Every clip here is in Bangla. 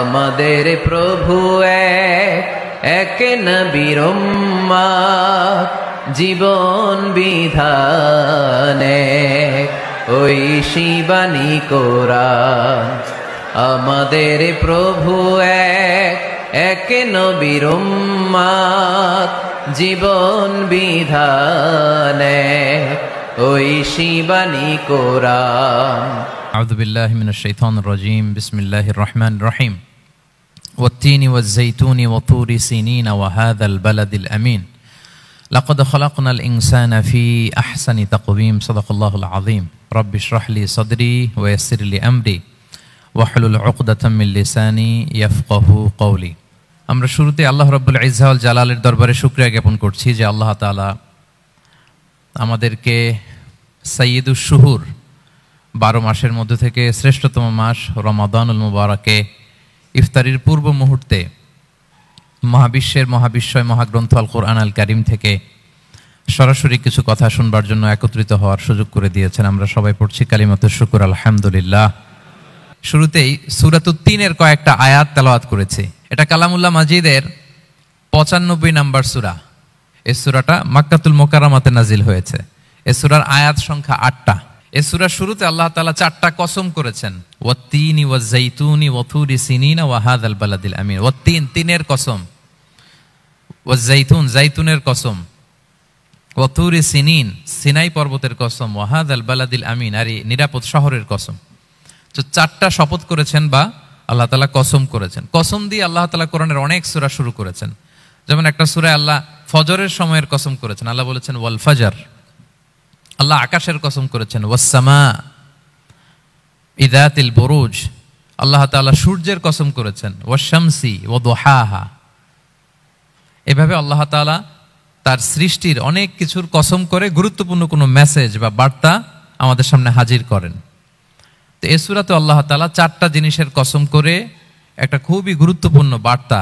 আমাদের প্রভু এক নবীর উম্মত, জীবন বিধানে ওই শিবানী কোরআন। আমাদের প্রভু এক নবীর উম্মত, জীবন বিধানে ওই শিবানী কোরআন। أعوذ بالله من الشيطان الرجيم بسم الله الرحمن الرحيم والتين والزيتون وطور سينين وهذا البلد الأمين لقد خلقنا الإنسان في أحسن تقويم صدق الله العظيم رب اشرح لي صدري ويسر لي أمري واحلل عقدة من لساني يفقه قولي। আমরা শুরুতে আল্লাহ রাব্বুল ইজ্জা ওয়াল জালালের দরবারে শুকরিয়া জ্ঞাপন করছি যে আল্লাহ তাআলা আমাদেরকে সাইয়্যিদুশ শুহুর 12 মাসের মধ্যে থেকে শ্রেষ্ঠতম মাস রমাদানুল মুবারাকে ইফতারির পূর্ব মুহূর্তে মহাবিশ্বের মহাবিশ্বয় মহাগ্রন্থ আল কোরআন আল কারীম থেকে সরাসরি কিছু কথা শুনবার জন্য একত্রিত হওয়ার সুযোগ করে দিয়েছেন। আমরা সবাই পড়ছি কালিমাতুশ শুকর আলহামদুলিল্লাহ। শুরুতেই সূরাতুত তিনের কয়েকটা আয়াত তেলাওয়াত করেছি। এটা কালামুল্লাহ মাজিদের 95 নম্বর সূরা। এই সূরাটা মক্কাতুল মুকাররমাতে নাজিল হয়েছে। এই সূরার আয়াত সংখ্যা 8টা। এই সূরার শুরুতে আল্লাহ তাআলা 4টা কসম করেছেন, ওয়াত-তিনি ওয়াজ-যাইতুনি ওয়া-তুরি সিনিনা ওয়া হাযাল বালাদিল আমিন। ওয়াত-তিন তিনের কসম, ওয়াজ-যাইতুন যাইতুনের কসম, ওয়া-তুরি সিনিন সিনাই পর্বতের কসম, ওয়া হাযাল বালাদিল আমিন আর নিরাপদ শহরের কসম। তো 4টা শপথ করেছেন বা আল্লাহ তাআলা কসম করেছেন। কসম দিয়ে আল্লাহ তাআলা কোরআনের অনেক সূরা শুরু করেছেন। যেমন একটা সূরায় আল্লাহ ফজরের সময়ের কসম করেছেন, আল্লাহ বলেছেন ওয়াল ফাজর। আল্লাহ আকাশের কসম করেছেন ওয়াস-সামা ইযাতিল বুরুজ। আল্লাহ তাআলা সূর্যের কসম করেছেন ওয়াশ-শামসি ওয়া দুহাহা। এভাবে আল্লাহ তাআলা তার সৃষ্টির অনেক কিছুর কসম করে গুরুত্বপূর্ণ কোনো মেসেজ বা বার্তা আমাদের সামনে হাজির করেন। তো এই সূরাতে আল্লাহ তাআলা 4টা জিনিসের কসম করে একটা খুবই গুরুত্বপূর্ণ বার্তা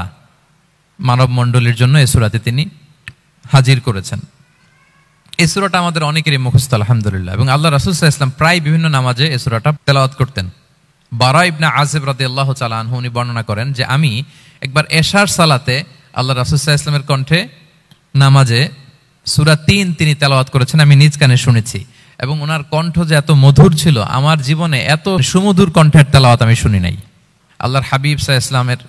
মানব মণ্ডলীর জন্য এই সূরাতে তিনি হাজির করেছেন। এই সূরাটা আমাদের অনেকেরই মুখস্থ আলহামদুলিল্লাহ, এবং আল্লাহ রাসূল সাল্লাল্লাহু আলাইহি ওয়াসাল্লাম প্রায় বিভিন্ন নামাজে এই সূরাটা তেলাওয়াত করতেন। বারা ইবনে আযিব রাদিয়াল্লাহু তাআলা আনহু উনি বর্ণনা করেন যে আমি একবার এশার সালাতে আল্লাহ রাসূল সাল্লাল্লাহু আলাইহি ওয়াসাল্লামের কণ্ঠে নামাজে সূরা 3 তিনি তেলাওয়াত করেছেন, আমি নিজ কানে শুনেছি, এবং ওনার কণ্ঠ যে এত মধুর ছিল, আমার জীবনে এত সুমধুর কণ্ঠের তেলাওয়াত আমি শুনি নাই। আল্লাহর হাবিব সাল্লাল্লাহু আলাইহি ওয়াসাল্লামের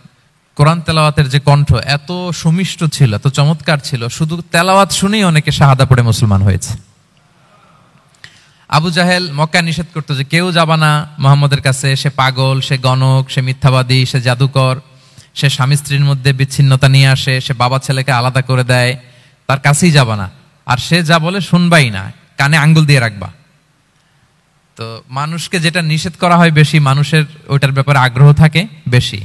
কোরআন তেলাওয়াতের যে কণ্ঠ এত সুমিষ্ট ছিল, এত চমৎকার ছিল, শুধু তেলাওয়াত শুনেই অনেকে শাহাদা পড়ে মুসলমান হয়েছে। আবু জাহেল মক্কায় নিষেধ করতো যে কেউ যাবা না মুহাম্মদের কাছে, সে পাগল, সে গণক, সে মিথ্যাবাদী, সে জাদুকর, সে স্বামী স্ত্রীর মধ্যে বিচ্ছিন্নতা নিয়ে আসে, সে বাবা ছেলেকে আলাদা করে দেয়, তার কাছেই যাবা না। আর সে যা বলে শুনবাই না, কানে আঙ্গুল দিয়ে রাখবা। তো মানুষকে যেটা নিষেধ করা হয় বেশি, মানুষের ওইটার ব্যাপারে আগ্রহ থাকে বেশি।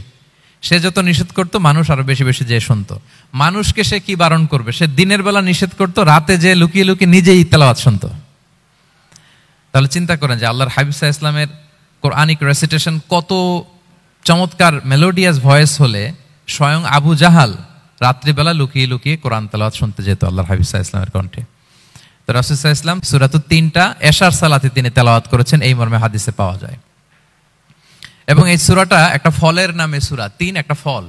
সে যত নিষেধ করতো মানুষ আরো বেশি বেশি যে শুনতো। মানুষকে সে কি বারণ করবে, সে দিনের বেলা নিষেধ করতো, রাতে যে লুকিয়ে লুকিয়ে নিজেই তেলাওয়াত শুনতো। তাহলে চিন্তা করেন যে আল্লাহর হাবিব সাল্লাল্লাহু আলাইহি ওয়াসাল্লামের কোরআনিক রেসিটেশন কত চমৎকার মেলোডিয়াস ভয়েস হলে স্বয়ং আবু জাহাল রাত্রিবেলা লুকিয়ে লুকিয়ে কোরআন তেলাওয়াত শুনতে যেত আল্লাহর হাবিব সাল্লাল্লাহু আলাইহি ওয়াসাল্লামের কণ্ঠে। তো রাসূল সাল্লাল্লাহু আলাইহি ওয়াসাল্লাম সূরাতুত 3টা এশার সালাতে তিনি তেলাওয়াত করেছেন, এই মর্মে হাদিসে পাওয়া যায়। এবং এই সূরাটা একটা ফলের নামে সূরা। 3 একটা ফল,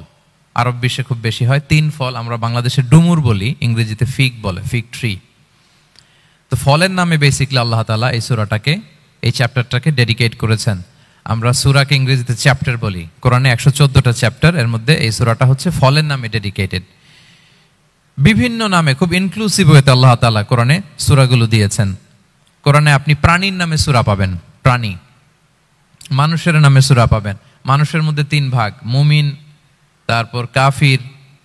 আরব বিশ্বে খুব বেশি হয় 3 ফল। আমরা বাংলাদেশে ডুমুর বলি, ইংরেজিতে ফিগ বলে, ফিগ ট্রি। তো ফলের নামে বেসিক্যালি আল্লাহ তাআলা এই সূরাটাকে, এই চ্যাপ্টারটাকে ডেডিকেট করেছেন। আমরা সূরাকে ইংরেজিতে চ্যাপ্টার বলি। কোরআনে 114টা চ্যাপ্টার, এর মধ্যে এই সূরাটা হচ্ছে ফলের নামে ডেডিকেটেড। বিভিন্ন নামে খুব ইনক্লুসিভ ওয়েতে আল্লাহ তাআলা কোরআনে সূরাগুলো দিয়েছেন। কোরআনে আপনি প্রাণীর নামে সূরা পাবেন, প্রাণী। মানুষের নামে সূরা পাবেন। মানুষের মধ্যে 3 ভাগ, মুমিন, তারপর কাফির,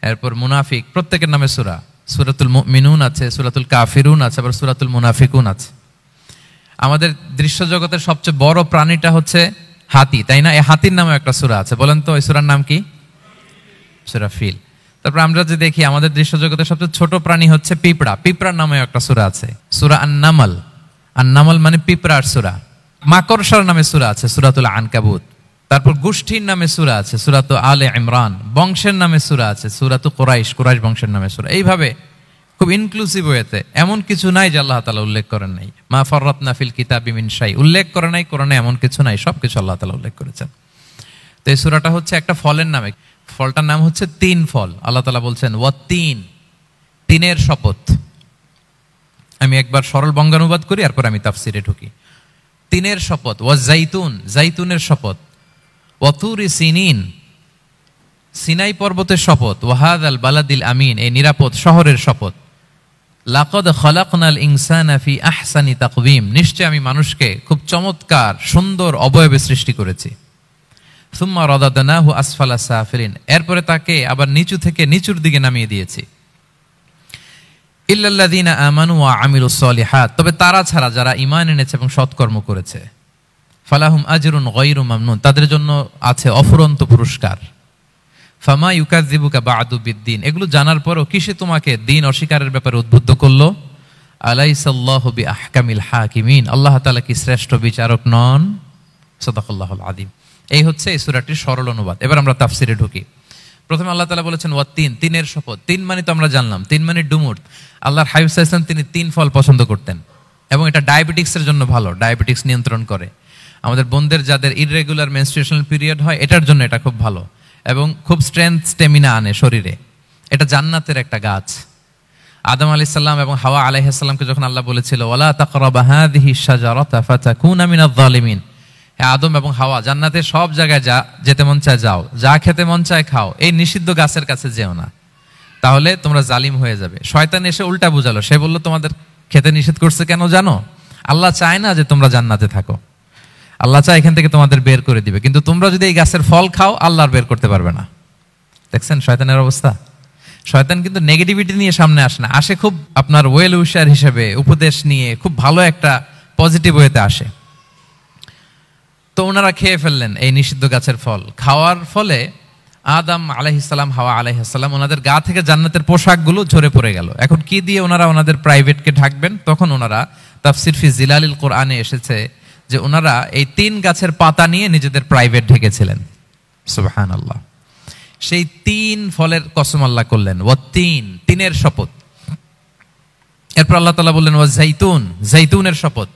এরপর মুনাফিক, প্রত্যেকের নামে সূরা। সূরাতুল মুমিনুন আছে, সূরাতুল কাফিরুন আছে, আবার সূরাতুল মুনাফিকুন আছে। আমাদের দৃশ্য জগতের সবচেয়ে বড় প্রাণীটা হচ্ছে হাতি, তাই না? এই হাতির নামে একটা সূরা আছে, বলেন তো এই সূরার নাম কি? সূরা ফিল। তারপর আমরা যে দেখি আমাদের দৃশ্য জগতের সবচেয়ে ছোট প্রাণী হচ্ছে পিঁপড়া, পিঁপড়ার নামে একটা সূরা আছে, সূরা আন-নামল। আন-নামল মানে পিঁপড়ার সূরা। মাকড়সার নামে সূরা আছে, সূরাতুল আনকাবুত। তারপর গোষ্ঠীর নামে সূরা আছে, সূরাতুল আলে ইমরান। বংশের নামে সূরা আছে, সূরাতুল কুরাইশ, কুরাইশ বংশের নামে সূরা। এইভাবে খুব ইনক্লুসিভ ওয়েতে, এমন কিছু নাই যে আল্লাহ তাআলা উল্লেখ করেন নাই। মা ফাররাতনা ফিল কিতাবি মিন শাই, উল্লেখ করে নাই কোরআনে এমন কিছু নাই, সবকিছু আল্লাহ তাআলা উল্লেখ করেছেন। তো এই সূরাটা হচ্ছে একটা ফলের নামে, ফলটার নাম হচ্ছে তিন ফল। আল্লাহ তাআলা বলছেন ওয়াত্তিন, তিনের শপথ। আমি একবার সরল বঙ্গানুবাদ করি, এরপর আমি তাফসিরে ঢুকি। তিনের শপথ, ওয়াজাইতুন, জাইতুনের শপথ, ওয়াতুরি সিনিন, সিনাই পর্বতের শপথ, ওয়াহাদাল বালাদিল আমিন, এই নিরাপদ শহরের শপথ, লাকাদ খালাকনাল ইনসানা ফি আহসানি তাকওয়িম, নিশ্চয় আমি মানুষকে খুব চমৎকার সুন্দর অবয়বে সৃষ্টি করেছি। সুম্মা রাদাদনাহু আসফালা সাফিলিন, এরপরে তাকে আবার নিচু থেকে নিচুর দিকে নামিয়ে দিয়েছি। ইল্লাল্লাযীনা আমানু ওয়া আমিলুস সলিহাত, তবে তারা ছাড়া যারা ঈমান এনেছে এবং সৎকর্ম করেছে, ফালাহুম আজরুন গায়রু মামনুন, তাদের জন্য আছে অফুরন্ত পুরস্কার। ফামা ইউকাযযিবুকা বা'দু বিদ্দিন, এগুলো জানার পরও কিসে তোমাকে দিন অস্বীকারের ব্যাপারে উদ্বুদ্ধ করলো? আলাইসাল্লাহু বিআহকামিল হাকিমিন, আল্লাহ তাআলা কি শ্রেষ্ঠ বিচারক নন? সাদাকাল্লাহুল আযীম। এই হচ্ছে এই সূরাটির সরল অনুবাদ। এবার আমরা তাফসিরে ঢুকি। প্রথমে আল্লাহ তাআলা বলেছেন ওয়াত্তিন, তিনের শপথ। তিন মানে তো আমরা জানলাম, তিন মানে ডুমুর। আল্লাহর হাবিব সাল্লাল্লাহু আলাইহি ওয়াসাল্লাম তিনি তিন ফল পছন্দ করতেন এবং এটা ডায়াবেটিক্সের জন্য ভালো, ডায়াবেটিক্স নিয়ন্ত্রণ করে। আমাদের বোনদের যাদের ইররেগুলার মেনস্ট্রুয়েশনাল পিরিয়ড হয়, এটার জন্য এটা খুব ভালো এবং খুব স্ট্রেংথ স্টেমিনা আনে শরীরে। এটা জান্নাতের একটা গাছ। আদম আলাইহিস সালাম এবং হাওয়া আলাইহিস সালামকে যখন আল্লাহ বলেছিল ওয়ালা তাকরাবা হাযিহি শাজারাতা ফাতাকুনা মিনাজ জালিমিন, হ্যাঁ আদম এবং হাওয়া জান্নাতের সব জায়গায় যেতে মন চায় যাও, যা খেতে মন চায় খাও, এই নিষিদ্ধ গাছের কাছে যেও না, তাহলে তোমরা জালিম হয়ে যাবে। শয়তান এসে উল্টা বুঝালো, সে বলল তোমাদের খেতে নিষেধ করছে কেন জানো? আল্লাহ চায় না যে তোমরা জান্নাতে থাকো, আল্লাহ চায় এখান থেকে তোমাদের বের করে দিবে, কিন্তু তোমরা যদি এই গাছের ফল খাও আল্লাহ আর বের করতে পারবে না। দেখছেন শয়তানের অবস্থা? শয়তান কিন্তু নেগেটিভিটি নিয়ে সামনে আসে না, আসে খুব আপনার ওয়েল উইশার হিসেবে, উপদেশ নিয়ে খুব ভালো একটা পজিটিভ ওয়েতে আসে। তো ওনারা খেয়ে ফেললেন এই নিষিদ্ধ গাছের ফল। খাওয়ার ফলে আদম আলাইহিস সালাম, হাওয়া আলাইহিস সালাম, ওনাদের গা থেকে জান্নাতের পোশাকগুলো ঝরে পড়ে গেল। এখন কি দিয়ে ওনারা ওনাদের প্রাইভেটকে ঢাকবেন? তখন ওনারা তাফসির ফি জিলালিল কোরআনে এসেছে যে ওনারা এই তিন গাছের পাতা নিয়ে নিজেদের প্রাইভেট ঢেকেছিলেন। সুবহানাল্লাহ। সেই তিন ফলের কসম আল্লাহ করলেন, ওয়াত্তিন, তিনের শপথ। এরপর আল্লাহ তাআলা বললেন ওয়াজাইতুন, জাইতুনের শপথ।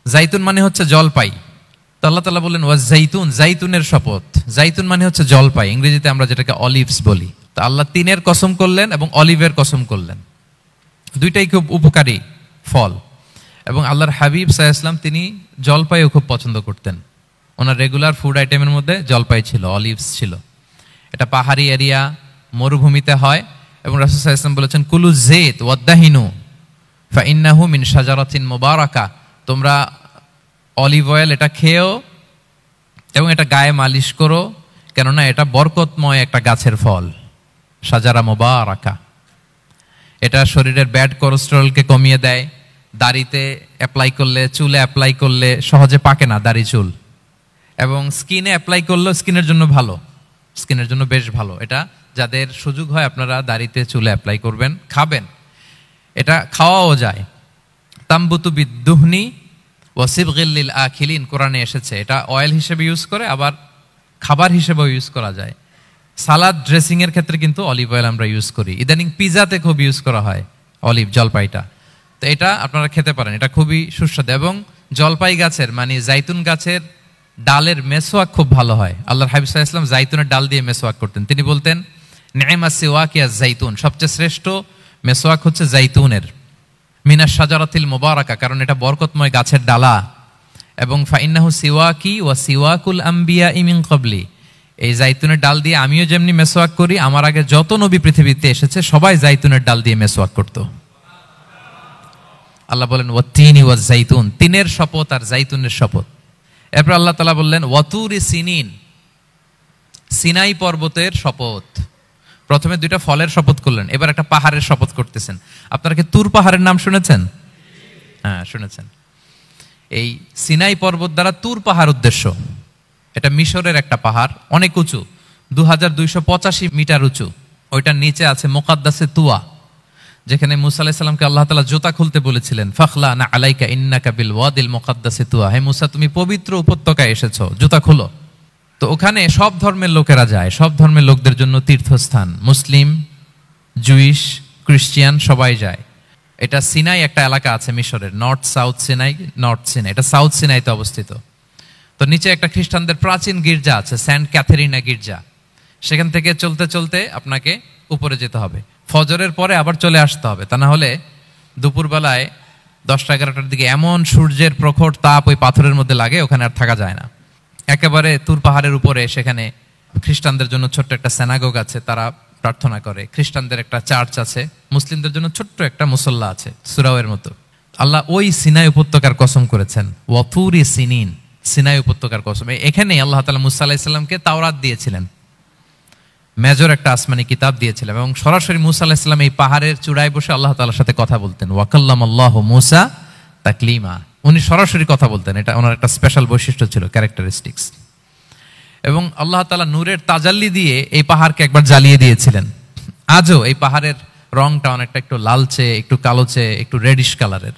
জাইতুন মানে হচ্ছে জলপাই। তো আল্লাহ তাআলা বললেন ওয়াজাইতুন, জাইতুনের শপথ। জাইতুন মানে হচ্ছে জলপাই, ইংরেজিতে আমরা যেটাকে অলিভস বলি। তো আল্লাহ তিনের কসম করলেন এবং অলিভের কসম করলেন। দুইটাই খুব উপকারী ফল এবং আল্লাহর হাবিব সাল্লাল্লাহু আলাইহি ওয়াসাল্লাম তিনি জলপাইও খুব পছন্দ করতেন। ওনার রেগুলার ফুড আইটেমের মধ্যে জলপাই ছিল, অলিভস ছিল। এটা পাহাড়ি এরিয়া, মরুভূমিতে হয় এবং রাসূল সাল্লাল্লাহু আলাইহি ওয়াসাল্লাম বলেছেন কুলু যাইত ওয়াদাহিনু ফাইন্নাহু মিন শাজারাতিন মুবারাকা, তোমরা অলিভ অয়েল এটা খেও এবং এটা গায়ে মালিশ করো, কেননা এটা বরকতময় একটা গাছের ফল, শাজারা মুবারাকা। এটা শরীরের ব্যাড কোলেস্টেরলকে কমিয়ে দেয়, দাড়িতে অ্যাপ্লাই করলে, চুলে অ্যাপ্লাই করলে সহজে পাকে না দাড়ি চুল, এবং স্কিনে অ্যাপ্লাই করলেও স্কিনের জন্য ভালো, স্কিনের জন্য বেশ ভালো। এটা যাদের সুযোগ হয় আপনারা দাড়িতে চুলে অ্যাপ্লাই করবেন, খাবেন। এটা খাওয়াও যায়। তাম্বুতু বিদ্দুহনি ওয়াসিবগিল লিল আখিলিন, কোরআনে এসেছে। এটা অয়েল হিসেবে ইউজ করে, আবার খাবার হিসেবেও ইউজ করা যায়। সালাদ ড্রেসিং এর ক্ষেত্রে কিন্তু অলিভ অয়েল আমরা ইউজ করি। ইদানিং পিজাতে খুব ইউজ করা হয় অলিভ, জলপাইটা। তো এটা আপনারা খেতে পারেন, এটা খুবই সুস্বাদু। এবং জলপাই গাছের মানে জাইতুন গাছের ডালের মেসওয়াক খুব ভালো হয়। আল্লাহর হাবিব সাল্লাল্লাহু আলাইহি ওয়াসাল্লাম জাইতুনের ডাল দিয়ে মেসওয়াক করতেন। তিনি বলতেন নি'মাস সিওয়াকিয়া জাইতুন, সবচেয়ে শ্রেষ্ঠ মেসওয়াক হচ্ছে জাইতুনের। মিনাশ শাজারাতিল মুবারাকা, কারণ এটা বরকতময় গাছের ডালা। এবং ফাইন্নাহু সিওয়াকি ওয়া সিওয়াকুল আম্বিয়া মিন ক্বাবলি, এই জাইতুনের ডাল দিয়ে আমিও যেমনি মেসওয়াক করি, আমার আগে যত নবী পৃথিবীতে এসেছে সবাই জাইতুনের ডাল দিয়ে মেসওয়াক করত। আল্লাহ বলেন ওয়াত্তিনি ওয়াজ জাইতুন, তিনের শপথ আর জাইতুনের শপথ। এরপর আল্লাহ তাআলা বললেন ওয়াতুরি সিনিন, সিনাই পর্বতের শপথ। প্রথমে দুইটা ফলের শপথ করলেন, এবার একটা পাহাড়ের শপথ করতেছেন। আপনারা কি তুর পাহাড়ের নাম শুনেছেন? হ্যাঁ শুনেছেন। এই সিনাই পর্বত দ্বারা তুর পাহাড় উদ্দেশ্য। এটা মিশরের একটা পাহাড়, অনেক উঁচু, 2285 মিটার উঁচু। ওইটার নিচে আছে মুকাদ্দাসে তুয়া, যেখানে মুসা আলাইহিস সালামকে আল্লাহ তাআলা জুতা খুলতে বলেছিলেন, ফাখলা না আলাইকা ইন্নাকা বিল ওয়াদিল মুকাদ্দাসে তুয়া, হে মুসা তুমি পবিত্র উপত্যকায় এসেছো, জুতা খুলো। তো ওখানে সব ধর্মের লোকেরা যায়, সব ধর্মের লোকদের জন্য তীর্থস্থান, মুসলিম, জুইশ, খ্রিস্টিয়ান সবাই যায়। এটা সিনাই একটা এলাকা আছে মিশরের, north south Sinai, north Sinai, এটা সাউথ সিনাইতে অবস্থিত। তো নিচে একটা খ্রিস্টানদের প্রাচীন গির্জা আছে, সেন্ট ক্যাথেরিনা গির্জা। সেখান থেকে চলতে চলতে আপনাকে উপরে যেতে হবে, ফজরের পরে আবার চলে আসতে হবে, তা না হলে দুপুরবেলায় 10টা-11টার দিকে এমন সূর্যের প্রখর তাপ ওই পাথরের মধ্যে লাগে, ওখানে আর থাকা যায় না। একেবারে তুর পাহাড়ের উপরে সেখানে খ্রিস্টানদের জন্য ছোট্ট একটা সিনাগোগ আছে, তারা প্রার্থনা করে। খ্রিস্টানদের একটা চার্চ আছে, মুসলিমদের জন্য ছোট্ট একটা মুসল্লা আছে সুরাওয়ের মতো। আল্লাহ ওই সিনাই উপত্যকার কসম করেছেন, ওয়াতুরি সিনিন, সিনাই উপত্যকার কসম। এখানেই আল্লাহ তাআলা মুসা আলাইহিস সালামকে তাওরাত দিয়েছিলেন, মেজর একটা আসমানি কিতাব দিয়েছিলেন, এবং সরাসরি মুসা আলাইহিস সালাম এই পাহাড়ের চূড়ায় বসে আল্লাহ তাআলার সাথে কথা বলতেন। ওয়াকাল্লামাল্লাহু মুসা তাকলিমা, উনি সরাসরি কথা বলতেন, এটা ওনার একটা স্পেশাল বৈশিষ্ট্য ছিল, ক্যারেক্টারিস্টিক্স। এবং আল্লাহ তাআলা নূরের তাজাল্লি দিয়ে এই পাহাড়কে একবার জ্বালিয়ে দিয়েছিলেন। আজও এই পাহাড়ের রংটা অনেকটা একটু লালচে, একটু কালোচে, একটু রেডিশ কালারের।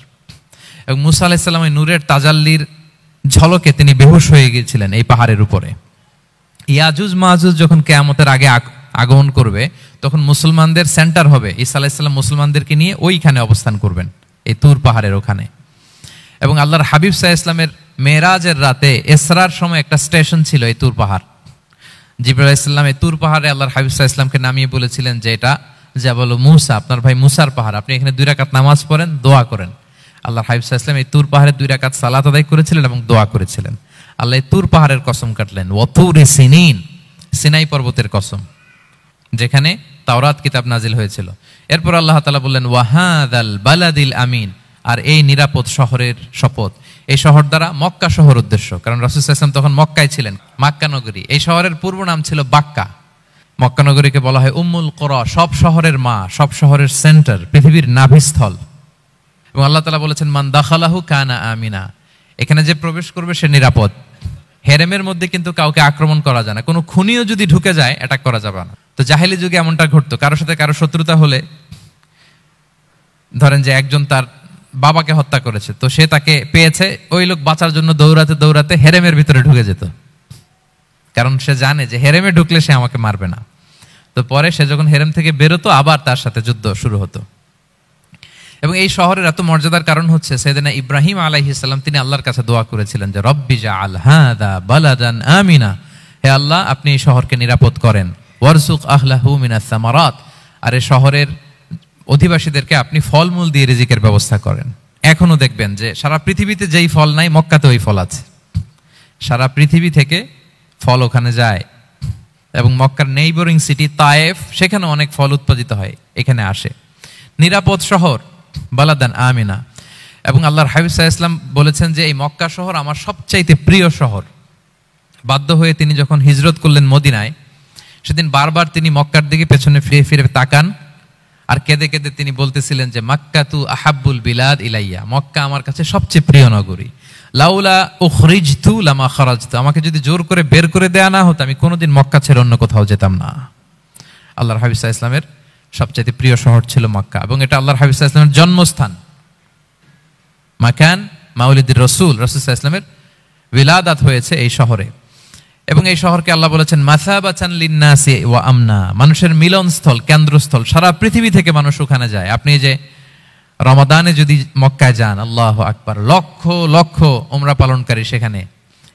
এবং মুসা আলাইহিস সালাম এই নূরের তাজাল্লির ঝলকে তিনি বেহুশ হয়ে গিয়েছিলেন এই পাহাড়ের উপরে। ইয়াজুজ মাহুজ যখন কিয়ামতের আগে আগমন করবে, তখন মুসলমানদের সেন্টার হবে। ঈসা আলাইহিস সালাম মুসলমানদেরকে নিয়ে ওইখানে অবস্থান করবেন, এই তুর পাহাড়ের ওখানে। এবং আল্লাহর হাবিব সাল্লাল্লাহু আলাইহি ওয়াসাল্লামের মেরাজের রাতে ইসরার সময় একটা স্টেশন ছিল এই তুর পাহাড়। জিবরাইল আলাইহিস সালাম এই তুর পাহাড়ে আল্লাহর হাবিব সাল্লাল্লাহু আলাইহি ওয়াসাল্লামকে নামিয়ে বলেছিলেন যে এটা জাবাল মুসা, আপনার ভাই মুসার পাহাড়, আপনি এখানে 2 রাকাত নামাজ পড়েন, দোয়া করেন। আল্লাহর হাবিব সাল্লাল্লাহু আলাইহি ওয়াসাল্লাম এই তুর পাহাড়ে 2 রাকাত সালাত আদায় করেছিলেন এবং দোয়া করেছিলেন। আল্লাহ এই তুর পাহাড়ের কসম কাটলেন, ওয়াতুরি সিনিন, সিনাই পর্বতের কসম, যেখানে তাওরাত কিতাব নাজিল হয়েছিল। এরপর আল্লাহ তাআলা বললেন, ওয়াহাদাল বালাদিল আমিন, আর এই নিরাপদ শহরের শপথ। এই শহর দ্বারা মক্কা শহর উদ্দেশ্য, কারণ রাসূল সাল্লাল্লাহু আলাইহি ওয়াসাল্লাম তখন মক্কায় ছিলেন, মক্কা নগরী। এই শহরের পূর্ব নাম ছিল বাক্কা। মক্কা নগরীকে বলা হয় উম্মুল কুরা, সব শহরের মা, সব শহরের সেন্টার, পৃথিবীর নাভিস্থল। এবং আল্লাহ তাআলা বলেছেন, মান দাখালাহু কানা আমিনা, এখানে যে প্রবেশ করবে সে নিরাপদ। হেরেমের মধ্যে কিন্তু কাউকে আক্রমণ করা যায় না, কোনো খুনিও যদি ঢুকে যায় অ্যাটাক করা যাবে না। তো জাহেলি যুগে এমনটা ঘটতো, কারোর সাথে কারো শত্রুতা হলে, ধরেন যে একজন তার বাবাকে হত্যা করেছে, তো সে তাকে পেয়েছে, ওই লোক বাঁচার জন্য দৌড়াতে দৌড়াতে হেরেমের ভিতরে ঢুকে যেত, কারণ সে জানে যে হেরেমে ঢুকলে সে আমাকে মারবে না। তো পরে সে যখন হেরেম থেকে বেরোতো, আবার তার সাথে যুদ্ধ শুরু হতো। এবং এই শহরের এত মর্যাদার কারণ হচ্ছে সাইয়েদনা ইব্রাহিম আলাইহিস সালাম, তিনি আল্লাহর কাছে দোয়া করেছিলেন যে রব্বি জাআল হাযা বালাদান আমিনা, হে আল্লাহ আপনি এই শহরকে নিরাপদ করেন, ওয়ারযুক আহলাহু মিনাস সামারাত, আর এই শহরের অধিবাসীদেরকে আপনি ফলমূল দিয়ে রিজিকের ব্যবস্থা করেন। এখনো দেখবেন যে সারা পৃথিবীতে যেই ফল নাই, মক্কাতে ওই ফল আছে। সারা পৃথিবী থেকে ফল ওখানে যায়, এবং মক্কার নেইবরিং সিটি তায়েফ, সেখানে অনেক ফল উৎপাদিত হয়, এখানে আসে। নিরাপদ শহর, বালাদান আমিনা। এবং আল্লাহর হাবিব সাল্লাল্লাহু আলাইহি ওয়াসাল্লাম বলেছেন যে এই মক্কা শহর আমার সবচাইতে প্রিয় শহর। বাধ্য হয়ে তিনি যখন হিজরত করলেন মদিনায়, সেদিন বারবার তিনি মক্কার দিকে পেছনে ফিরে ফিরে তাকান, আর কেঁদে কেঁদে তিনি বলতেছিলেন যে মাক্কাতু আহাব্বুল বিলাদ ইলাইয়া, মক্কা আমার কাছে সবচেয়ে প্রিয় নগরী। লাউলা উখরিজতু লামা খারাজতু, আমাকে যদি জোর করে বের করে দেয়া না হতো, আমি কোনোদিন মক্কা ছেড়ে অন্য কোথাও যেতাম না। আল্লাহর হাবিব সাল্লাল্লাহু আলাইহি ওয়াসাল্লামের সবচেয়ে প্রিয় শহর ছিল মক্কা, এবং এটা আল্লাহর হাবিব সাল্লাল্লাহু আলাইহি ওয়াসাল্লামের জন্মস্থান, মাকান মাউলিদির রাসূল, রাসূল সাল্লাল্লাহু আলাইহি ওয়াসাল্লামের বিলাদাত হয়েছে এই শহরে। এবং এই শহরকে আল্লাহ বলেছেন মাসাবাতান লিন্নাসি ওয়া আমনা, মানুষের মিলনস্থল, কেন্দ্রস্থল, সারা পৃথিবী থেকে মানুষ ওখানে যায়। আপনি যে রমাদানে যদি মক্কায় যান, আল্লাহু আকবার, লক্ষ লক্ষ উমরা পালনকারী সেখানে,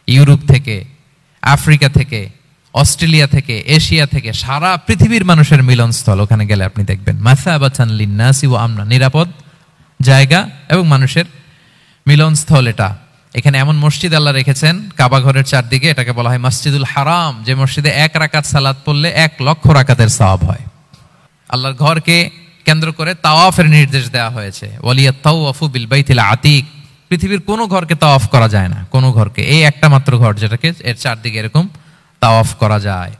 ইউরোপ থেকে, আফ্রিকা থেকে, অস্ট্রেলিয়া থেকে, এশিয়া থেকে, সারা পৃথিবীর মানুষের মিলনস্থল। ওখানে গেলে আপনি দেখবেন মাসাবাতান লিন্নাসি ওয়া আমনা, নিরাপদ জায়গা এবং মানুষের মিলনস্থল। এটা এখানে এমন মসজিদ আল্লাহ রেখেছেন কাবা ঘরের চারদিকে, এটাকে বলা হয় মসজিদুল হারাম, যে মসজিদে 1 রাকাত সালাত পড়লে 1 লক্ষ রাকাতের সওয়াব হয়। আল্লাহর ঘরকে কেন্দ্র করে তাওয়াফের নির্দেশ দেওয়া হয়েছে, ওয়ালিয়াত তাওয়াফু বিল বাইতিল আতিক, পৃথিবীর কোনো ঘরকে তাওয়াফ করা যায় না, কোনো ঘরকে, এই একটা মাত্র ঘর যেটাকে এর চারদিকে এরকম তাওয়াফ করা যায়।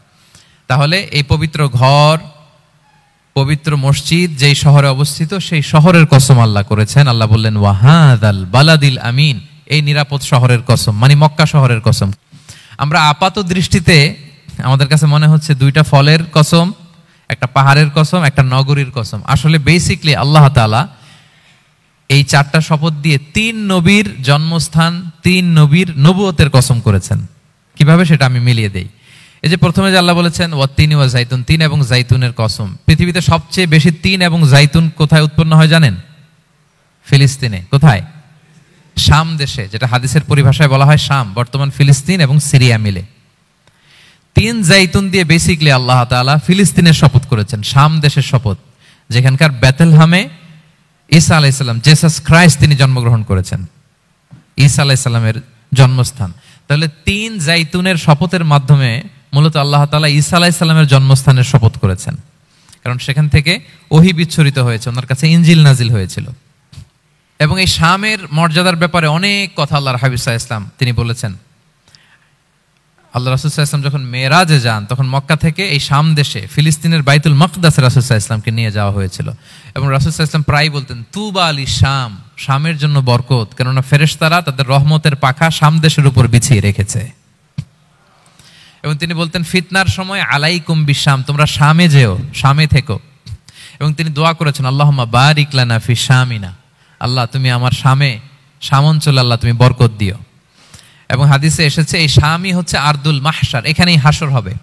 তাহলে এই পবিত্র ঘর, পবিত্র মসজিদ যেই শহরে অবস্থিত, সেই শহরের কসম আল্লাহ করেছেন। আল্লাহ বললেন ওয়াহাদাল বালাদিল আমিন, এই নিরাপদ শহরের কসম, মানে মক্কা শহরের কসম। আমরা আপাত দৃষ্টিতে আমাদের কাছে মনে হচ্ছে 2টা ফলের কসম, একটা পাহাড়ের কসম, একটা নগরীর কসম। আসলে বেসিকলি আল্লাহ তাআলা এই 4টা শপথ দিয়ে 3 নবীর জন্মস্থান, 3 নবীর নবুয়তের কসম করেছেন। কিভাবে সেটা আমি মিলিয়ে দেই। এই যে প্রথমে যে আল্লাহ বলেছেন ওয়াত্তিনি ওয়া জাইতুন, 3 এবং জাইতুনের কসম। পৃথিবীতে সবচেয়ে বেশি 3 এবং জাইতুন কোথায় উৎপন্ন হয় জানেন? ফিলিস্তিনে। কোথায়? শাম দেশে, যেটা হাদিসের পরিভাষায় বলা হয় শাম, বর্তমান ফিলিস্তিন এবং সিরিয়া মিলে। তিন জাইতুন দিয়ে বেসিকলি আল্লাহ তাআলা ফিলিস্তিনের শপথ করেছেন, শাম দেশের শপথ, যেখানকার বেথলহামে ঈসা আলাইহিস সালাম, জেসাস ক্রাইস্ট, তিনি জন্মগ্রহণ করেছেন, ঈসা আলাইহিস সালামের জন্মস্থান। তাহলে তিন জাইতুনের শপথের মাধ্যমে মূলত আল্লাহ তাআলা ঈসা আলাইহিস সালামের জন্মস্থানের শপথ করেছেন, কারণ সেখান থেকে ওহী বিচ্ছুরিত হয়েছে, ওনার কাছে ইনজিল নাজিল হয়েছিল। এবং এই শামের মর্যাদার ব্যাপারে অনেক কথা আল্লাহর হাবিব সাল্লাল্লাহু আলাইহি ওয়াসাল্লাম তিনি বলেছেন। আল্লাহ রাসূল সাল্লাল্লাহু আলাইহি ওয়াসাল্লাম যখন মেরাজে যান, তখন মক্কা থেকে এই শাম দেশে ফিলিস্তিনের বাইতুল মাকদাসে রাসূল সাল্লাল্লাহু আলাইহি ওয়াসাল্লামকে নিয়ে যাওয়া হয়েছিল। এবং রাসূল সাল্লাল্লাহু আলাইহি ওয়াসাল্লাম প্রায় বলতেন, তুবা আলি শাম, শামের জন্য বরকত, কেননা ফেরেশতারা তাদের রহমতের পাখা শাম দেশের উপর বিছিয়ে রেখেছে। এবং তিনি বলতেন, ফিতনার সময় আলাইকুম বিশাম, তোমরা শামে যেও, শামে থেকো। এবং তিনি দোয়া করেছেন, আল্লাহুম্মা বারিক লানা ফি শামিনা, আল্লাহ তুমি আমার শামে, শাম অঞ্চলে আল্লাহ তুমি বরকত দিও। এবং হাদিসে এসেছে এই শামই হচ্ছে আরদুল মাহশার, এখানেই হাসর হবে।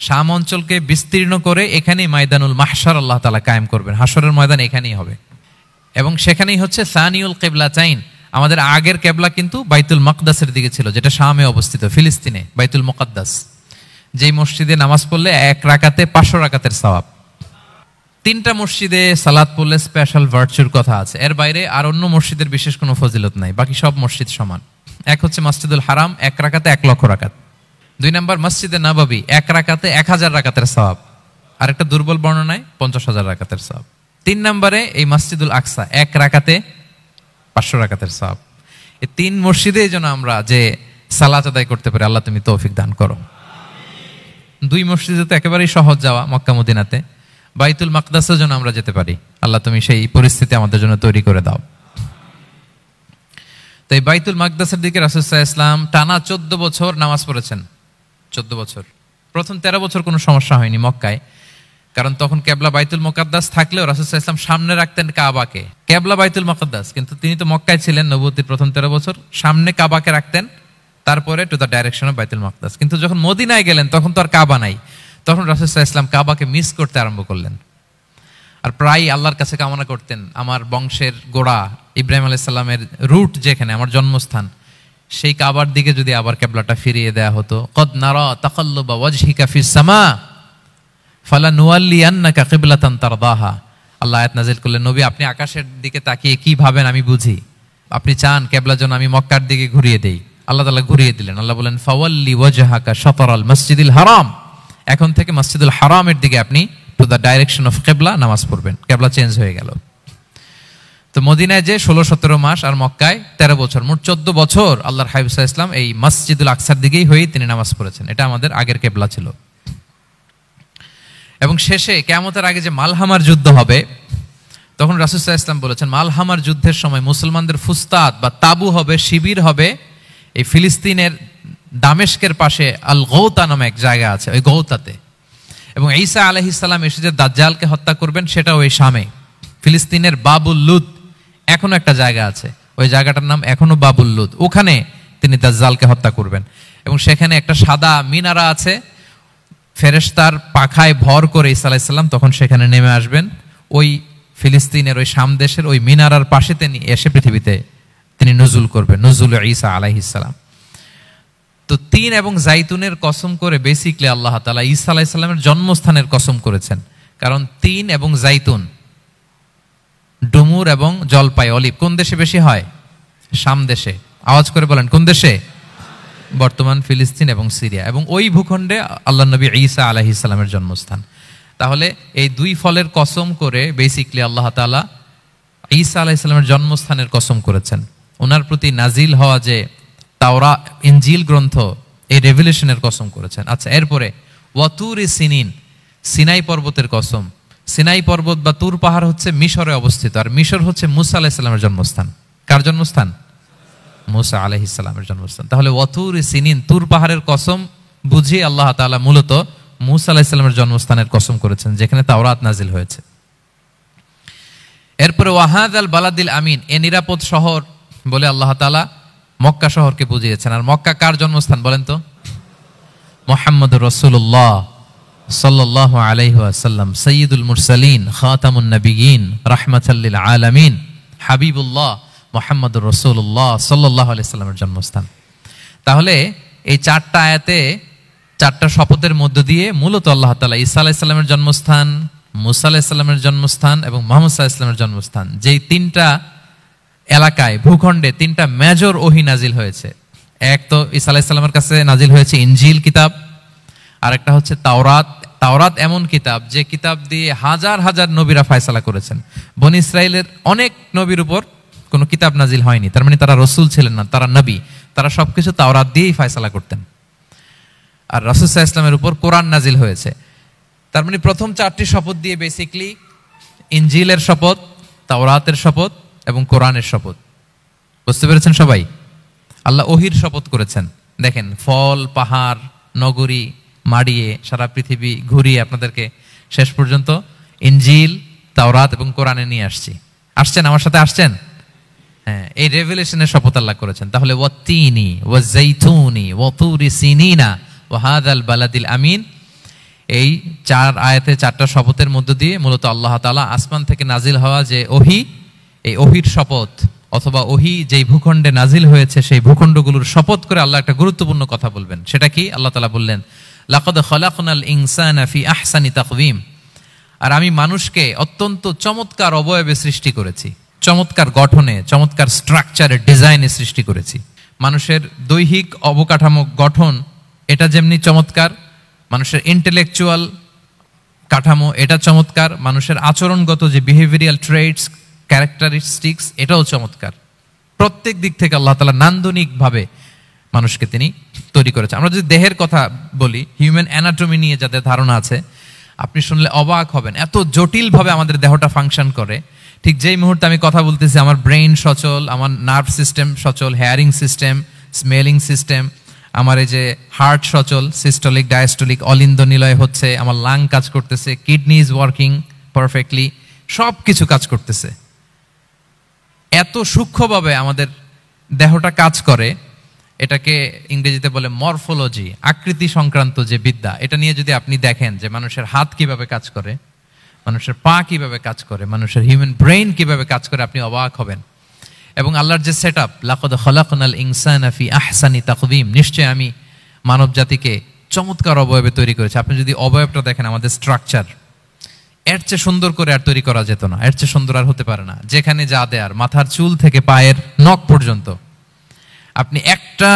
শাম অঞ্চলকে বিস্তীর্ণ করে এখানেই ময়দানুল মাহশার আল্লাহ তাআলা কায়েম করবেন, হাসরের ময়দান এখানেই হবে। এবং সেখানেই হচ্ছে সানিউল কিবলাতাইন, আমাদের আগের কেবলা কিন্তু বাইতুল মাকদাসের দিকে ছিল, যেটা শামে অবস্থিত, ফিলিস্তিনে বাইতুল মুকাদ্দাস, যেই মসজিদে নামাজ পড়লে এক রাকাতে 500 রাকাতের সওয়াব। তিনটা মসজিদে সালাত পড়লে স্পেশাল ভার্চুর কথা আছে, এর বাইরে আর অন্য মসজিদের বিশেষ কোনো ফজিলত নাই, বাকি সব মসজিদ সমান। এক হচ্ছে মসজিদুল হারাম, 1 রাকাতে 1 লক্ষ রাকাত। 2 নম্বর মসজিদে নববী, 1 রাকাতে 1000 রাকাতের সওয়াব, আর একটা দুর্বল বর্ণনায় 50,000 রাকাতের সওয়াব। 3 নম্বরে এই মসজিদুল আকসা, 1 রাকাতে 500 রাকাতের সওয়াব। এই 3 মসজিদে যেন আমরা যে সালাত আদায় করতে পারি, আল্লাহ তুমি তৌফিক দান করো। 2 মসজিদে তো একেবারেই সহজ যাওয়া, মক্কা মদিনাতে। বাইতুল মাকদাসেও যেন আমরা যেতে পারি, আল্লাহ তুমি সেই পরিস্থিতি আমাদের জন্য তৈরি করে দাও। তো এই বাইতুল মাকদাসের দিকে রাসূল সাল্লাল্লাহু আলাইহি ওয়াসাল্লাম টানা 14 বছর নামাজ পড়েছেন। 14 বছর। প্রথম 13 বছর কোনো সমস্যা হয়নি মক্কায়, কারণ তখন কেবলা বাইতুল মুকাদ্দাস থাকলেও রাসূল সাল্লাল্লাহু আলাইহি ওয়াসাল্লাম সামনে রাখতেন কাবাকে, কেবলা বাইতুল মুকাদ্দাস, কিন্তু তিনি তো মক্কায় ছিলেন নবুয়তির প্রথম 13 বছর, সামনে কাবাকে রাখতেন, তারপরে টু দ্য ডাইরেকশন অফ বাইতুল মুকাদ্দাস। কিন্তু যখন মদিনায় গেলেন তখন তো আর কাবা নাই, তখন রাসূল সাল্লাল্লাহু আলাইহি ওয়াসাল্লাম কাবাকে মিস করতে আরম্ভ করলেন। আর প্রায় আল্লাহর কাছে কামনা করতেন, আমার বংশের গোড়া ইব্রাহিম আলাইহিস সালামের রুট যেখানে, আমার জন্মস্থান, সেই কাবার দিকে যদি আবার কিবলাটা ফিরিয়ে দেয়া হতো। কদ নারা তাকাল্লুবা ওয়াজহিকা ফিস সামা ফালানুওয়াল্লিয়ান্নাকা কিবলাতান তারদাহা। আল্লাহ আয়াত নাযিল করলেন, নবী আপনি আকাশের দিকে তাকিয়ে কি ভাবেন আমি বুঝি, আপনি চান কিবলা যেন আমি মক্কার দিকে ঘুরিয়ে দেই। আল্লাহ তাআলা ঘুরিয়ে দিলেন। আল্লাহ বলেন, ফাওয়াল্লি ওয়াজহাকা শাতরাল মসজিদিল হারাম, এখন থেকে মসজিদুল হারামের দিকে আপনি টু দ্য ডাইরেকশন অফ কিবলা নামাজ পড়বেন। কিবলা চেঞ্জ হয়ে গেল। তো মদিনায় যে 16-17 মাস, আর মক্কায় 13 বছর, মোট 14 বছর আল্লাহর হাবিব সাল্লাল্লাহু আলাইহি ওয়াসাল্লাম এই মসজিদুল আকসার দিকেই হয়ে তিনি নামাজ পড়েছেন। এটা আমাদের আগের কিবলা ছিল। এবং শেষে কিয়ামতের আগে যে মালহামার যুদ্ধ হবে, তখন রাসূল সাল্লাল্লাহু আলাইহি ওয়াসাল্লাম বলেছেন, মালহামার যুদ্ধের সময় মুসলমানদের ফুস্তাদ বা তাবু হবে, শিবির হবে এই ফিলিস্তিনের দামেস্কের পাশে আল গৌতা নামে এক জায়গা আছে, ওই গৌতাতে। এবং ঈসা আলাইহিস সালাম এসে যে দাজ্জালকে হত্যা করবেন, সেটাও ওই শামে, ফিলিস্তিনের বাবুল লুদ এখনো একটা জায়গা আছে, ওই জায়গাটার নাম এখনো বাবুল লুদ, ওখানে তিনি দাজ্জালকে হত্যা করবেন। এবং সেখানে একটা সাদা মিনারা আছে, ফেরেশতার পাখায় ভর করে ঈসা আলাইহিস সালাম তখন সেখানে নেমে আসবেন, ওই ফিলিস্তিনের ওই শাম দেশের ওই মিনারার পাশে তিনি এসে পৃথিবীতে তিনি নুজুল করবেন, নুজুল ঈসা আলাইহিস সালাম। তো 3 এবং জাইতুনের কসম করে বেসিকলি আল্লাহ তাআলা ঈসা আলাইহিস সালামের জন্মস্থানের কসম করেছেন, কারণ 3 এবং জাইতুন, ডুমুর এবং জলপাই, অলিভ কোন দেশে বেশি হয়? শাম দেশে। আওয়াজ করে বলেন কোন দেশে? বর্তমান ফিলিস্তিন এবং সিরিয়া, এবং ওই ভূখণ্ডে আল্লাহর নবী ঈসা আলাইহিস সালামের জন্মস্থান। তাহলে এই 2 ফলের কসম করে বেসিকলি আল্লাহ তাআলা ঈসা আলাইহিস সালামের জন্মস্থানের কসম করেছেন। ওনার প্রতি নাজিল হওয়া যে তাওরাত ইনজিল গ্রন্থ, এই রেভেলেশনের কসম করেছেন। আচ্ছা, এরপরে ওয়াতুরি সিনিন, সিনাই পর্বতের কসম। সিনাই পর্বত বা তুর পাহাড় হচ্ছে মিশরে অবস্থিত, আর মিশর হচ্ছে মুসা আলাইহিস সালামের জন্মস্থান। কার জন্মস্থান? মুসা আলাইহিস সালামের জন্মস্থান। তাহলে ওয়াতুরি সিনিন, তুর পাহাড়ের কসম বুঝিয়ে আল্লাহ তাআলা মূলত মুসা আলাইহিস সালামের জন্মস্থানের কসম করেছেন, যেখানে তাওরাত নাজিল হয়েছে। এরপরে ওয়াহাদাল বালাদিল আমিন, এ নিরাপদ শহর বলে আল্লাহ তাআলা মক্কা শহরকে বুঝিয়েছেন। আর মক্কা কার জন্মস্থান বলেন তো? মুহাম্মদুর রাসূলুল্লাহ সাল্লাল্লাহু আলাইহি ওয়াসাল্লাম, সাইয়্যিদুল মুরসালিন, খাতামুন নবিয়্যিন, রাহমাতাল লিল আলামিন, হাবিবুল্লাহ মুহাম্মদুর রাসূলুল্লাহ সাল্লাল্লাহু আলাইহি সাল্লামের জন্মস্থান। তাহলে এই চারটা আয়াতে চারটা শপথের মধ্য দিয়ে মূলত আল্লাহ তাআলা ঈসা আলাইহিস সালামের জন্মস্থান, মুসা আলাইহিস সালামের জন্মস্থান এবং মুহাম্মদ সাল্লাল্লাহু আলাইহি সাল্লামের জন্মস্থান, যেই তিনটা এলাকায় ভূখণ্ডে তিনটা মেজর ওহী নাজিল হয়েছে। এক তো ঈসা আলাইহিস সালামের কাছে নাজিল হয়েছে ইনজিল কিতাব, আর একটা হচ্ছে তাওরাত। তাওরাত এমন কিতাব যে কিতাব দিয়ে হাজার হাজার নবীরা ফয়সালা করেছেন। বনি ইসরাইলের অনেক নবীর উপর কোনো কিতাব নাজিল হয়নি, তার মানে তারা রসুল ছিলেন না, তারা নবী, তারা সবকিছু তাওরাত দিয়েই ফয়সালা করতেন। আর রাসূল সাল্লাল্লাহু আলাইহি ওয়াসাল্লামের উপর কোরআন নাজিল হয়েছে। তার মানে প্রথম চারটি শপথ দিয়ে বেসিক্যালি ইনজিলের শপথ, তাওরাতের শপথ এবং কোরআনের শপথ। বুঝতে পেরেছেন সবাই? আল্লাহ ওহির শপথ করেছেন। দেখেন, ফল, পাহাড়, নগরী মাড়িয়ে সারা পৃথিবী ঘুরিয়ে আপনাদেরকে শেষ পর্যন্ত ইনজিল, তাওরাত এবং কোরআনে নিয়ে আসছেন, আমার সাথে আসছেন। হ্যাঁ, এই রেভেলেশনের শপথ আল্লাহ করেছেন। তাহলে ওয়াত্তিনি ওয়াজাইতুনি ওয়াতুরি সিনিনা ওয়া হাযাল বালাদিল আমিন, এই চার আয়াতে চারটা শপথের মধ্য দিয়ে মূলত আল্লাহ তাআলা আসমান থেকে নাজিল হওয়া যে ওহী, এই ওহীর শপথ অথবা ওহী যেই ভূখণ্ডে নাজিল হয়েছে সেই ভূখণ্ডগুলোর শপথ করে আল্লাহ একটা গুরুত্বপূর্ণ কথা বলবেন। সেটা কি? আল্লাহ তাআলা বললেন, লাকাদ খালাকনাল ইনসানা ফি আহসানি তাকওয়িম, আর আমি মানুষকে অত্যন্ত চমৎকার অবয়বে সৃষ্টি করেছি, চমৎকার গঠনে, চমৎকার স্ট্রাকচারে, ডিজাইনে সৃষ্টি করেছি। মানুষের দৈহিক অবকাঠামো গঠন এটা যেমনি চমৎকার, মানুষের ইন্টেলেকচুয়াল কাঠামো এটা চমৎকার, মানুষের আচরণগত যে বিহেভিয়ারাল ট্রেটস, ক্যারেক্টারিস্টিক্স এটাও চমৎকার। প্রত্যেক দিক থেকে আল্লাহ তাআলা নান্দনিকভাবে মানুষকে তিনি তৈরি করেছেন। আমরা যদি দেহের কথা বলি, হিউম্যান অ্যানাটমি নিয়ে যাদের ধারণা আছে, আপনি শুনলে অবাক হবেন, এত জটিলভাবে আমাদের দেহটা ফাংশন করে। ঠিক যেই মুহূর্তে আমি কথা বলতেছি আমার ব্রেইন সচল, আমার নার্ভ সিস্টেম সচল, হেয়ারিং সিস্টেম, স্মেলিং সিস্টেম, আমার এই যে হার্ট সচল, সিস্টোলিক ডায়াস্টোলিক অলিন্দ নিলয় হচ্ছে, আমার লাং কাজ করতেছে, কিডনি ইজ ওয়ার্কিং পারফেক্টলি, সব কিছু কাজ করতেছে। এত সূক্ষ্মভাবে আমাদের দেহটা কাজ করে, এটাকে ইংরেজিতে বলে মরফোলজি, আকৃতি সংক্রান্ত যে বিদ্যা। এটা নিয়ে যদি আপনি দেখেন যে মানুষের হাত কিভাবে কাজ করে, মানুষের পা কিভাবে কাজ করে, মানুষের হিউম্যান ব্রেইন কিভাবে কাজ করে, আপনি অবাক হবেন। এবং আল্লাহর যে সেট আপ, লাকাদ খালাকনাল ইনসানা ফি আহসানি তাকওয়িম, নিশ্চয় আমি মানব জাতিকে চমৎকার অবয়বে তৈরি করেছি। আপনি যদি অবয়বটা দেখেন, আমাদের স্ট্রাকচার, এর চেয়ে সুন্দর করে আর তৈরি করা যেত না, এর চেয়ে সুন্দর আর হতে পারে না। যেখানে যা দেয়ার, মাথার চুল থেকে পায়ের নখ পর্যন্ত, আপনি একটা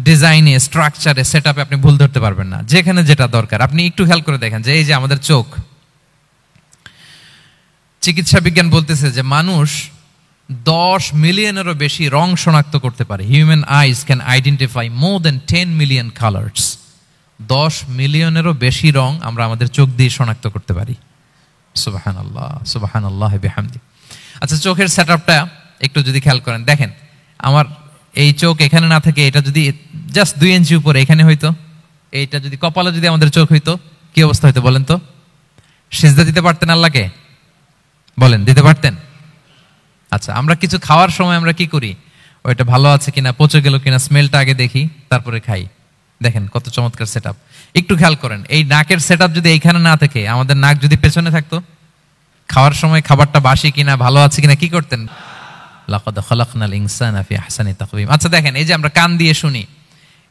ডিজাইনে, স্ট্রাকচারে, সেট আপে আপনি ভুল ধরতে পারবেন না। যেখানে যেটা দরকার, আপনি একটু খেয়াল করে দেখেন যে এই যে আমাদের চোখ, চিকিৎসা বিজ্ঞান বলতেছে যে মানুষ 10 মিলিয়নেরও বেশি রং শনাক্ত করতে পারে। Human eyes can identify more than 10 million colours. 10 মিলিয়নেরও বেশি রং আমরা আমাদের চোখ দিয়ে শনাক্ত করতে পারি। সুবহানাল্লাহ, সুবহানাল্লাহ বিহামদি। আচ্ছা, চোখের সেট আপটা একটু যদি খেয়াল করেন, দেখেন আমার এই চোখ এখানে না থেকে এটা যদি জাস্ট 2 ইঞ্চি উপরে এখানে হইতো, এইটা যদি কপালে যদি আমাদের চোখ হইতো, কি অবস্থা হইতো বলেন তো? সিজদা দিতে পারতেন আল্লাহকে? বলেন, দিতে পারতেন? আচ্ছা, আমরা কিছু খাওয়ার সময় আমরা কি করি? ওইটা ভালো আছে কিনা, পচে গেল কিনা, স্মেলটা আগে দেখি, তারপরে খাই। দেখেন কত চমৎকার সেট আপ। একটু খেয়াল করেন, এই নাকের সেট আপ যদি এইখানে না থাকে, আমাদের নাক যদি পেছনে থাকতো, খাওয়ার সময় খাবারটা বাসি কিনা, ভালো আছে কিনা কি করতেন? লাকাদ খালাকনাল ইনসানা ফি আহসানি তাকওয়িম। আচ্ছা দেখেন, এই যে আমরা কান দিয়ে শুনি,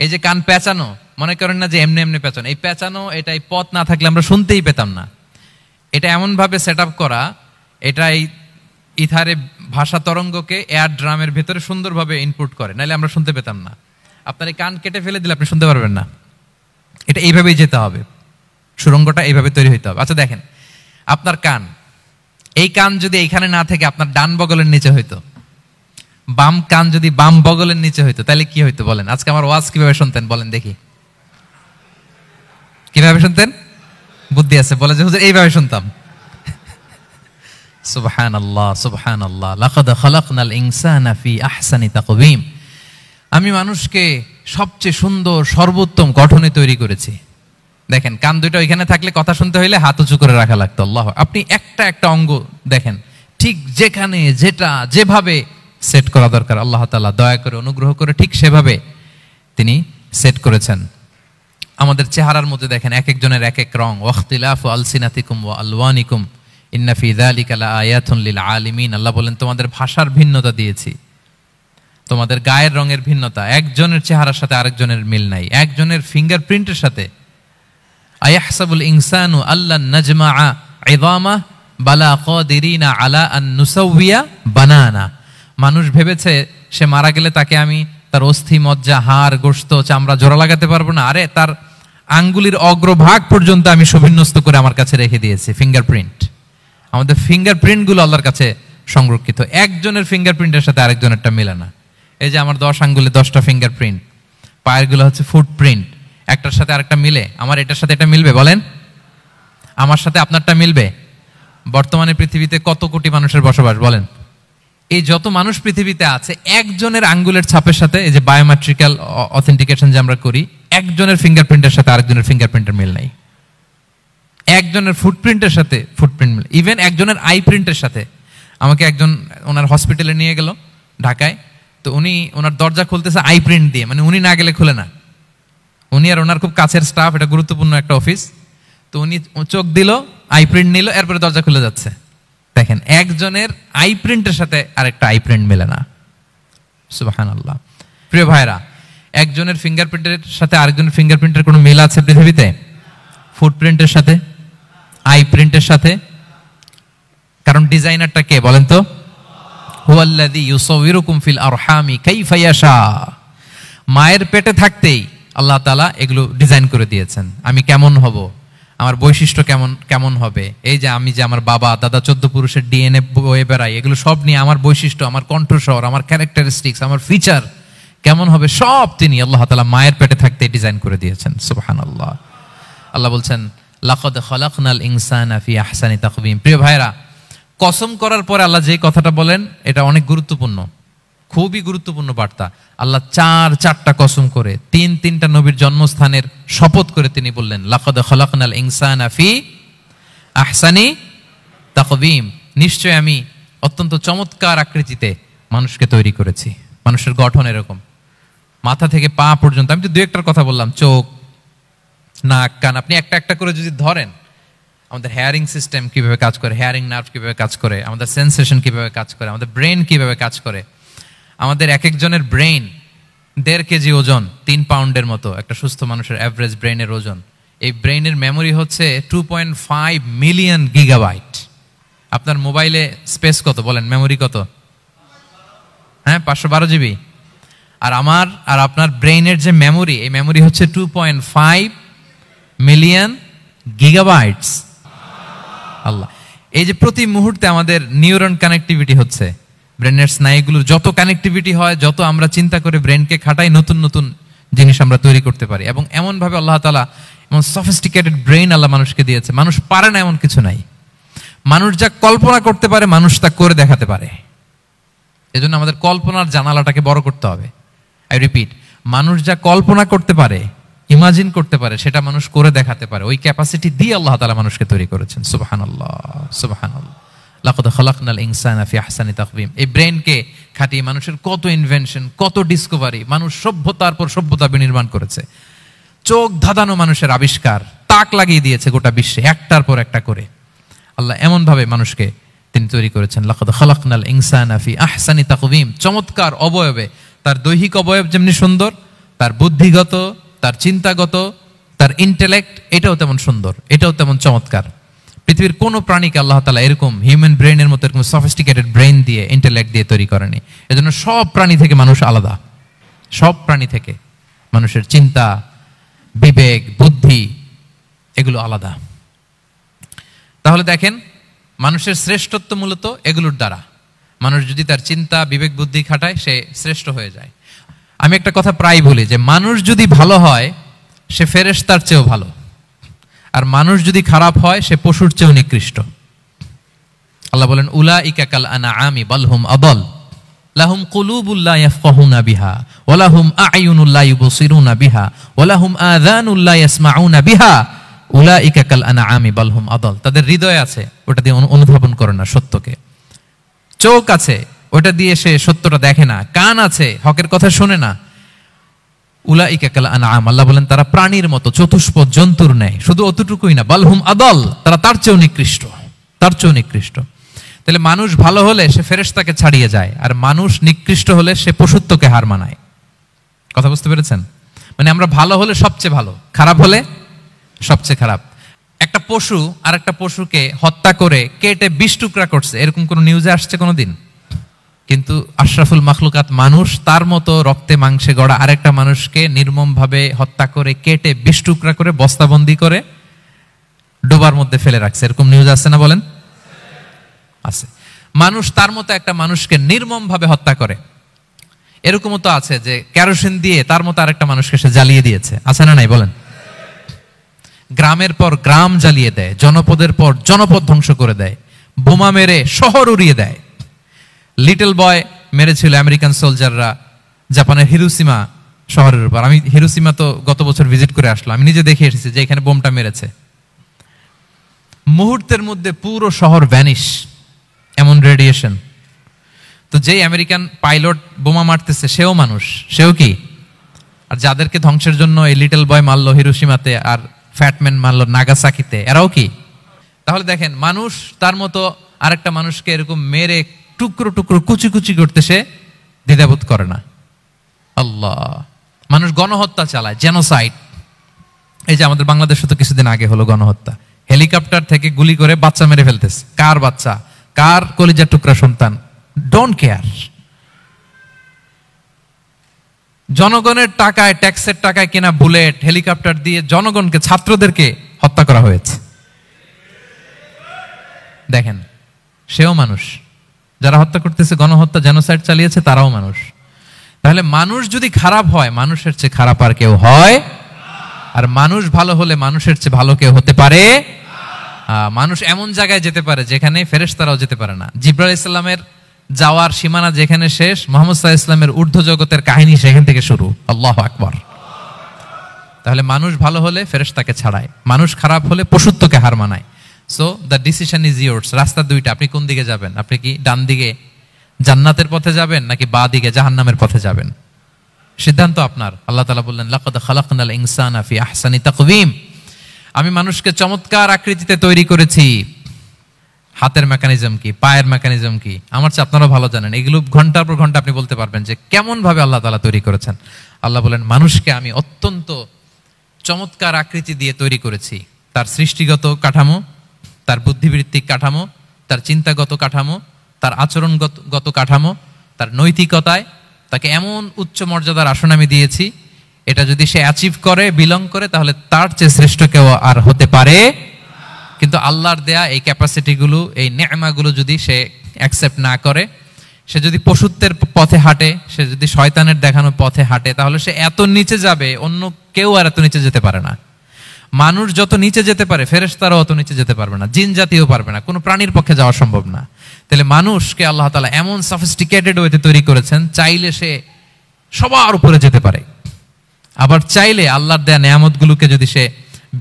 এই যে কান পেঁচানো, মনে করেন না যে এমনি এমনি পেঁচানো, এই পেঁচানো, এটা এই পথ না থাকলে আমরা শুনতেই পেতাম না। এটা এমনভাবে সেট আপ করা, এটা এই ইথারে ভাষা তরঙ্গকে এয়ার ড্রামের ভেতরে সুন্দরভাবে ইনপুট করে, নাহলে আমরা শুনতে পেতাম না। আপনার এই কান কেটে ফেলে দিলে আপনি শুনতে পারবেন না। এটা এইভাবেই যেতে হবে, সুরঙ্গটা এইভাবে তৈরি হইতে হবে। আচ্ছা দেখেন, আপনার কান, এই কান যদি এইখানে না থেকে আপনার ডান বগলের নিচে হইতো, বাম কান যদি বাম বগলের নিচে হইতো, তাহলে কি হইতো বলেন? আজকে আমার ওয়াজ কিভাবে শুনতেন বলেন দেখি? কিভাবে শুনতেন? বুদ্ধি আছে বলে যে হুজুর এইভাবে শুনতাম। সুবহানাল্লাহ, সুবহানাল্লাহ। লাকাদ খালাকনাল ইনসানা ফি আহসানি তাকওয়িম, আমি মানুষকে সবচেয়ে সুন্দর সর্বোত্তম গঠনে তৈরি করেছি। দেখেন, কান দুটো এখানে থাকলে কথা শুনতে হইলে হাত উঁচু করে রাখা লাগতো। আল্লাহ, আপনি একটা একটা অঙ্গ দেখেন, ঠিক যেখানে যেটা যেভাবে সেট করা দরকার, আল্লাহ তাআলা দয়া করে অনুগ্রহ করে ঠিক সেভাবে তিনি সেট করেছেন। আমাদের চেহারার মধ্যে দেখেন এক একজনের এক এক রং, ওয়াখতিলাফু আলসিনাতিকুম ওয়া আলওয়ানিকুম, ইন্না ফি যালিকা লাআয়াতুন লিল আলিমিন। আল্লাহ বলেন তোমাদের ভাষার ভিন্নতা দিয়েছি, তোমাদের গায়ের রঙের ভিন্নতা, একজনের চেহারার সাথে আরেকজনের মিল নাই, একজনের ফিঙ্গারপ্রিন্টের সাথে। আয়াহসাবুল ইনসানু আল্লান নাজমাআ ইযামা বালা কাদিরিনা আলা আন নুসাউইয়া বানানা। মানুষ ভেবেছে সে মারা গেলে তাকে আমি তার অস্থি মজ্জা হাড় গোশত চামড়া জোড়া লাগাতে পারবো না। আরে তার আঙ্গুলির অগ্রভাগ পর্যন্ত আমি সুবিন্যস্ত করে আমার কাছে রেখে দিয়েছি। ফিঙ্গারপ্রিন্ট, আমাদের ফিঙ্গারপ্রিন্ট গুলো আল্লাহর কাছে সংরক্ষিত। একজনের ফিঙ্গারপ্রিন্টের সাথে আরেকজনেরটা মেলে না। এই যে আমার 10 আঙ্গুলে 10টা ফিঙ্গারপ্রিন্ট, পায়ের গুলো হচ্ছে ফুটপ্রিন্ট, একটার সাথে আরেকটা মিলে? আমার এটার সাথে এটা মিলবে বলেন? আমার সাথে আপনারটা মিলবে? বর্তমানে পৃথিবীতে কত কোটি মানুষের বসবাস বলেন? এই যত মানুষ পৃথিবীতে আছে, একজনের আঙ্গুলের ছাপের সাথে, এই যে বায়োমেট্রিক্যাল অথেন্টিকেশন যে আমরা করি, একজনের ফিঙ্গারপ্রিন্টের সাথে আরেকজনের ফিঙ্গারপ্রিন্টের মিল নাই। একজনের ফুটপ্রিন্টের সাথে ফুটপ্রিন্ট মিল, ইভেন একজনের আই প্রিন্টের সাথে। আমাকে একজন ওনার হসপিটালে নিয়ে গেল ঢাকায়, তো উনি ওনার দরজা খুলতেছে আই প্রিন্ট দিয়ে, মানে উনি না গেলে খুলে না। উনি আর ওনার খুব কাছের স্টাফ, এটা গুরুত্বপূর্ণ একটা অফিস, তো উনি চোখ দিল, আই প্রিন্ট নিল, এরপরে দরজা খুলে যাচ্ছে। দেখেন, একজনের আই প্রিন্টের সাথে আরেকটা আই প্রিন্ট মেলে না। সুবহানাল্লাহ। প্রিয় ভাইরা, একজনের ফিঙ্গারপ্রিন্টের সাথে আরেকজনের ফিঙ্গারপ্রিন্টের কোনো মিল আছে পৃথিবীতে? ফুটপ্রিন্টের সাথে, আই প্রিন্টের সাথে? কারণ ডিজাইনারটা কে বলেন তো? হুয়াল্লাযী ইউসাউবিরুকুম ফিল আরহামি কাইফা ইয়াশা। মায়ের পেটে থাকতেই আল্লাহ তাআলা এগুলো ডিজাইন করে দিয়েছেন। আমি কেমন হব, আমার বৈশিষ্ট্য কেমন হবে, এই যে আমি যে আমার বাবা দাদা 14 পুরুষের ডিএনএ বয়ে বেড়াই, এগুলো সব নিয়ে আমার বৈশিষ্ট্য, আমার কণ্ঠস্বর, আমার ক্যারেক্টারিস্টিক্স, আমার ফিচার কেমন হবে, সব তিনি আল্লাহ তাআলা মায়ের পেটে থাকতে ডিজাইন করে দিয়েছেন। সুবহানাল্লাহ। আল্লাহ বলছেন লাকাদ খালাকনাল ইনসানা ফি আহসানি তাকওয়িম। প্রিয় ভাইরা, কসম করার পরে আল্লাহ যে কথাটা বলেন এটা অনেক গুরুত্বপূর্ণ, খুবই গুরুত্বপূর্ণ বার্তা। আল্লাহ চারটা কসম করে তিনটা নবীর জন্মস্থানের শপথ করে তিনি বললেন লাকাদ খালাকনাল ইনসানা ফি আহসানি তাকওয়িম। নিশ্চয় আমি অত্যন্ত চমৎকার আকৃতিতে মানুষকে তৈরি করেছি। মানুষের গঠন এরকম, মাথা থেকে পা পর্যন্ত। আমি তো দু একটার কথা বললাম, চোখ, নাক, কান, আপনি একটা একটা করে যদি ধরেন, আমাদের হেয়ারিং সিস্টেম কিভাবে কাজ করে, হেয়ারিং নার্ভ কিভাবে কাজ করে, আমাদের সেন্সেশন কিভাবে কাজ করে, আমাদের ব্রেন কিভাবে কাজ করে। আমাদের এক একজনের ব্রেন 1.5 কেজি ওজন, 3 পাউন্ডের মতো একটা সুস্থ মানুষের অ্যাভারেজ ব্রেনের ওজন। এই ব্রেনের মেমোরি হচ্ছে 2.5 মিলিয়ন গিগাবাইট। আপনার মোবাইলে স্পেস কত বলেন, মেমোরি কত? হ্যাঁ, 512 জিবি। আর আমার আর আপনার ব্রেইনের যে মেমোরি, এই মেমোরি হচ্ছে 2.5 মিলিয়ন গিগাবাইটস। আল্লাহ, এই যে প্রতি মুহূর্তে আমাদের নিউরন কানেক্টিভিটি হচ্ছে, ব্রেনের স্নায়ুগুলোর যত কানেক্টিভিটি হয়, যত আমরা চিন্তা করে ব্রেনকে খাটাই, নতুন নতুন জিনিস আমরা তৈরি করতে পারি। এবং এমন ভাবে আল্লাহ তাআলা এমন সফিস্টিকেটেড ব্রেইন আল্লাহ মানুষকে দিয়েছে, মানুষ পারে না এমন কিছু নাই। মানুষ যা কল্পনা করতে পারে মানুষ তা করে দেখাতে পারে। এজন্য আমাদের কল্পনার জানালাটাকে বড় করতে হবে। আই রিপিট, মানুষ যা কল্পনা করতে পারে, ইমাজিন করতে পারে, সেটা মানুষ করে দেখাতে পারে। ওই ক্যাপাসিটি দিয়ে আল্লাহ তাআলা মানুষকে তৈরি করেছেন। সুবহানাল্লাহ, সুবহানাল্লাহ। লাকাদ খালাকনাল ইনসানা ফি আহসানি তাকওয়িম। এই ব্রেনকে খাটিয়ে মানুষের কত ইনভেনশন, কত ডিসকভারি, মানুষ সভ্যতার পর সভ্যতা বিনির্মাণ করেছে। চোখ ধাঁধানো মানুষের আবিষ্কার, তাক লাগিয়ে দিয়েছে গোটা বিশ্বে একটার পর একটা করে। আল্লাহ এমন ভাবে মানুষকে তিনি তৈরি করেছেন। লাকাদ খালাকনাল ইনসানা ফি আহসানি তাকওয়িম। চমৎকার অবয়বে, তার দৈহিক অবয়ব যেমনি সুন্দর, তার বুদ্ধিগত, তার চিন্তাগত, তার ইন্টেলেক্ট, এটাও তেমন সুন্দর, এটাও তেমন চমৎকার। পৃথিবীর কোনো প্রাণীকে আল্লাহ তাআলা এরকম হিউম্যান ব্রেইনের মতো এরকম সফিস্টিকেটেড ব্রেইন দিয়ে, ইন্টেলেক্ট দিয়ে তৈরি করেনি। এজন্য সব প্রাণী থেকে মানুষ আলাদা। সব প্রাণী থেকে মানুষের চিন্তা, বিবেক, বুদ্ধি এগুলো আলাদা। তাহলে দেখেন, মানুষের শ্রেষ্ঠত্ব মূলত এগুলোর দ্বারা। মানুষ যদি তার চিন্তা, বিবেক, বুদ্ধি খাটায়, সে শ্রেষ্ঠ হয়ে যায়। আমি একটা কথা প্রায় বলি যে মানুষ যদি ভালো হয় সে ফেরেশতার চেয়েও ভালো, আর মানুষ যদি খারাপ হয় সে পশুর চেয়েও নিকৃষ্ট। আল্লাহ বলেন উলাইকা কাল আনআমি বাল হুম আদাল লাহুম কুলুবুল লা ইয়াফকাহুনা বিহা ওয়া লাহুম আ'য়ুনুল লা ইউবসিরুনা বিহা ওয়া লাহুম আযানুল লা ইয়াসমাউনা বিহা উলাইকা কাল আনআমি বাল হুম আদাল। তাদের হৃদয় আছে, ওটা দিয়ে অনুধাবন করে না সত্যকে। চোখ আছে, ওটা দিয়ে সে সত্যটা দেখে না। কান আছে, হকের কথা শোনে না। উলাইকা কাল আনআম, আল্লাহ বলেন তারা প্রাণীর মতো, চতুষ্পদ জন্তুর ন্যায়। শুধু অতটুকুই না, বালহুম আদাল, তারা তার চেয়েও নিকৃষ্ট, তার চেয়েও নিকৃষ্ট। তাহলে মানুষ ভালো হলে সে ফেরেশতাকে ছাড়িয়ে যায়, আর মানুষ নিকৃষ্ট হলে সে পশুত্বকে হার মানায়। কথা বুঝতে পেরেছেন? মানে আমরা ভালো হলে সবচেয়ে ভালো, খারাপ হলে সবচেয়ে খারাপ। একটা পশু আর একটা পশুকে হত্যা করে কেটে 20 টুকরা করছে, এরকম কোন নিউজে আসছে কোনোদিন? কিন্তু আশরাফুল মাখলুকাত মানুষ তার মতো রক্তে মাংসে গড়া আরেকটা মানুষকে নির্মমভাবে হত্যা করে কেটে 20 টুকরা করে বস্তাবন্দি করে ডোবার মধ্যে ফেলে রাখছে, এরকম নিউজ আছে না বলেন? আছে। মানুষ তার মতো একটা মানুষকে নির্মমভাবে হত্যা করে, এরকমও তো আছে যে কেরোসিন দিয়ে তার মতো আরেকটা মানুষকে সে জ্বালিয়ে দিয়েছে, আছে না নাই বলেন? গ্রামের পর গ্রাম জ্বালিয়ে দেয়, জনপদের পর জনপদ ধ্বংস করে দেয়, বোমা মেরে শহর উড়িয়ে দেয়। লিটল বয় মেরেছিল আমেরিকান সোলজাররা জাপানের হিরোশিমা শহরের উপর। আমি হিরোশিমা তো গত বছর ভিজিট করে আসলাম, আমি নিজে দেখে এসেছি যে এখানে বোমটা মেরেছে। মুহূর্তের মধ্যে পুরো শহর ভ্যানিশ, এমন রেডিয়েশন। তো যেই আমেরিকান পাইলট বোমা মারতেছে সেও মানুষ, সেও কি? আর যাদেরকে ধ্বংসের জন্য এই লিটল বয় মারলো হিরোশিমাতে আর ফ্যাটম্যান মারলো নাগাসাকিতে, এরাও কি? তাহলে দেখেন, মানুষ তার মতো আরেকটা মানুষকে এরকম মেরে টুকরো টুকরো কুচি কুচি করতে সে দ্বিধাবোধ করে না। আল্লাহ, মানুষ গণহত্যা চালায়, জেনোসাইড। এই যে আমাদের বাংলাদেশে তো কিছুদিন আগে হলো গণহত্যা, হেলিকপ্টার থেকে গুলি করে বাচ্চা মেরে ফেলতেছে। কার বাচ্চা, কার কলিজার টুকরা সন্তান, ডোন্ট কেয়ার। জনগণের টাকায়, ট্যাক্সের টাকায় কেনা বুলেট, হেলিকপ্টার দিয়ে জনগণকে, ছাত্রদেরকে হত্যা করা হয়েছে। দেখেন, সেও মানুষ। যারা হত্যা করতেছে, গণহত্যা, জেনোসাইড চালিয়েছে, তারাও মানুষ। তাহলে মানুষ যদি খারাপ হয়, মানুষের চেয়ে খারাপ আর কেউ হয়? আর মানুষ ভালো হলে মানুষের চেয়ে ভালো কেউ হতে পারে? মানুষ এমন জায়গায় যেতে পারে যেখানে ফেরেশতারাও যেতে পারে না। জিবরাইল আলাইহিস সালামের যাওয়ার সীমানা যেখানে শেষ, মুহাম্মদ সাল্লাল্লাহু আলাইহি ওয়াসাল্লামের ঊর্ধ্ব জগতের কাহিনী সেখান থেকে শুরু। আল্লাহু আকবার। তাহলে মানুষ ভালো হলে ফেরেশতাকে ছাড়ায়, মানুষ খারাপ হলে পশুত্বকে হার মানায়। So the decision is yours. রাস্তা দুইটা, আপনি কোন দিকে যাবেন? আপনি কি ডান দিকে জান্নাতের পথে যাবেন নাকি বাঁ দিকে জাহান্নামের পথে যাবেন? সিদ্ধান্ত আপনার। আল্লাহ তাআলা বললেন, লাকাদ খালাকনাল ইনসানা ফি আহসানি তাকওয়িম। আমি মানুষকে চমৎকার আকৃতিতে তৈরি করেছি। হাতের মেকানিজম কি, পায়ের মেকানিজম কি, আমার চেয়ে আপনারা ভালো জানেন। এগুলো ঘন্টার পর ঘন্টা আপনি বলতে পারবেন যে কেমন ভাবে আল্লাহ তাআলা তৈরি করেছেন। আল্লাহ বলেন, মানুষকে আমি অত্যন্ত চমৎকার আকৃতি দিয়ে তৈরি করেছি। তার সৃষ্টিগত কাঠামো, তার বুদ্ধিবৃত্তিক কাঠামো, তার চিন্তাগত কাঠামো, তার আচরণগত কাঠামো, তার নৈতিকতায় তাকে এমন উচ্চ মর্যাদার আসন আমি দিয়েছি, এটা যদি সে অ্যাচিভ করে, বিলং করে, তাহলে তার চেয়ে শ্রেষ্ঠ কেউ আর হতে পারে। কিন্তু আল্লাহর দেয়া এই ক্যাপাসিটিগুলো, এই নেয়মাগুলো যদি সে অ্যাকসেপ্ট না করে, সে যদি পশুত্বের পথে হাঁটে, সে যদি শয়তানের দেখানো পথে হাঁটে, তাহলে সে এত নিচে যাবে, অন্য কেউ আর এত নিচে যেতে পারে না। মানুষ যত নিচে যেতে পারে, ফেরেশতারাও অত নিচে যেতে পারবে না, জিন জাতিও পারবে না, কোনো প্রাণীর পক্ষে যাওয়া সম্ভব না। তাহলে মানুষকে আল্লাহ তাআলা এমন সফিস্টিকেটেড ওয়েতে তৈরি করেছেন, চাইলে সে সবার উপরে যেতে পারে, আবার চাইলে আল্লাহর দেয়া নেয়ামতগুলোকে যদি সে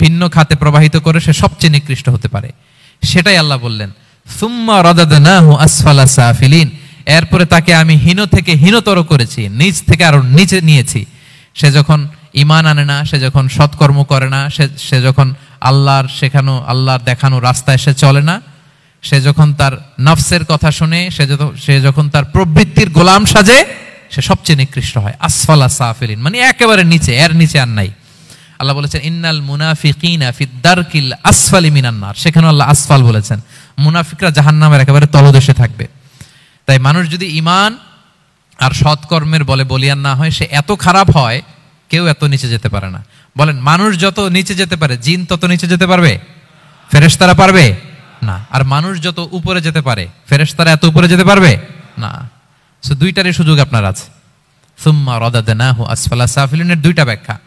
ভিন্ন খাতে প্রবাহিত করে, সে সবচেয়ে নিকৃষ্ট হতে পারে। সেটাই আল্লাহ বললেন, সুম্মা রাদাদনাহু আসফালা সাফিলিন। এরপরে তাকে আমি হীন থেকে হীনতর করেছি, নিচ থেকে আরো নিচে নিয়েছি। সে যখন ঈমান আনে না, সে যখন সৎকর্ম করে না, সে যখন আল্লাহর শেখানো, আল্লাহর দেখানো রাস্তায় সে চলে না, সে যখন তার নফসের কথা শুনে, সে যখন তার প্রবৃত্তির গোলাম সাজে, সে সবচেয়ে নিকৃষ্ট হয়। আসফালা সাফিলিন মানে একেবারে নিচে, এর নিচে আর নাই। আল্লাহ বলেছেন, ইন্নাল মুনাফিকিনা ফিদ দারকিল আসফালি মিনান নার। সেখানে আল্লাহ আসফাল বলেছেন, মুনাফিকরা জাহান্নামের একেবারে তলদেশে থাকবে। তাই মানুষ যদি ঈমান আর সৎকর্মের বলে বলিয়ান না হয়, সে এত খারাপ হয়, কেউ এত নিচে যেতে পারে না। বলেন, মানুষ যত নিচে যেতে পারে, জিন তত নিচে যেতে পারবে? ফেরেশতারা পারবে না। আর মানুষ যত উপরে যেতে পারে, ফেরেশতারা এত উপরে যেতে পারবে না। সো দুইটারই সুযোগ আপনার আছে। সুম্মা রাদাদনাহু আসফালা সাফিলিনের দুইটা ব্যাখ্যা।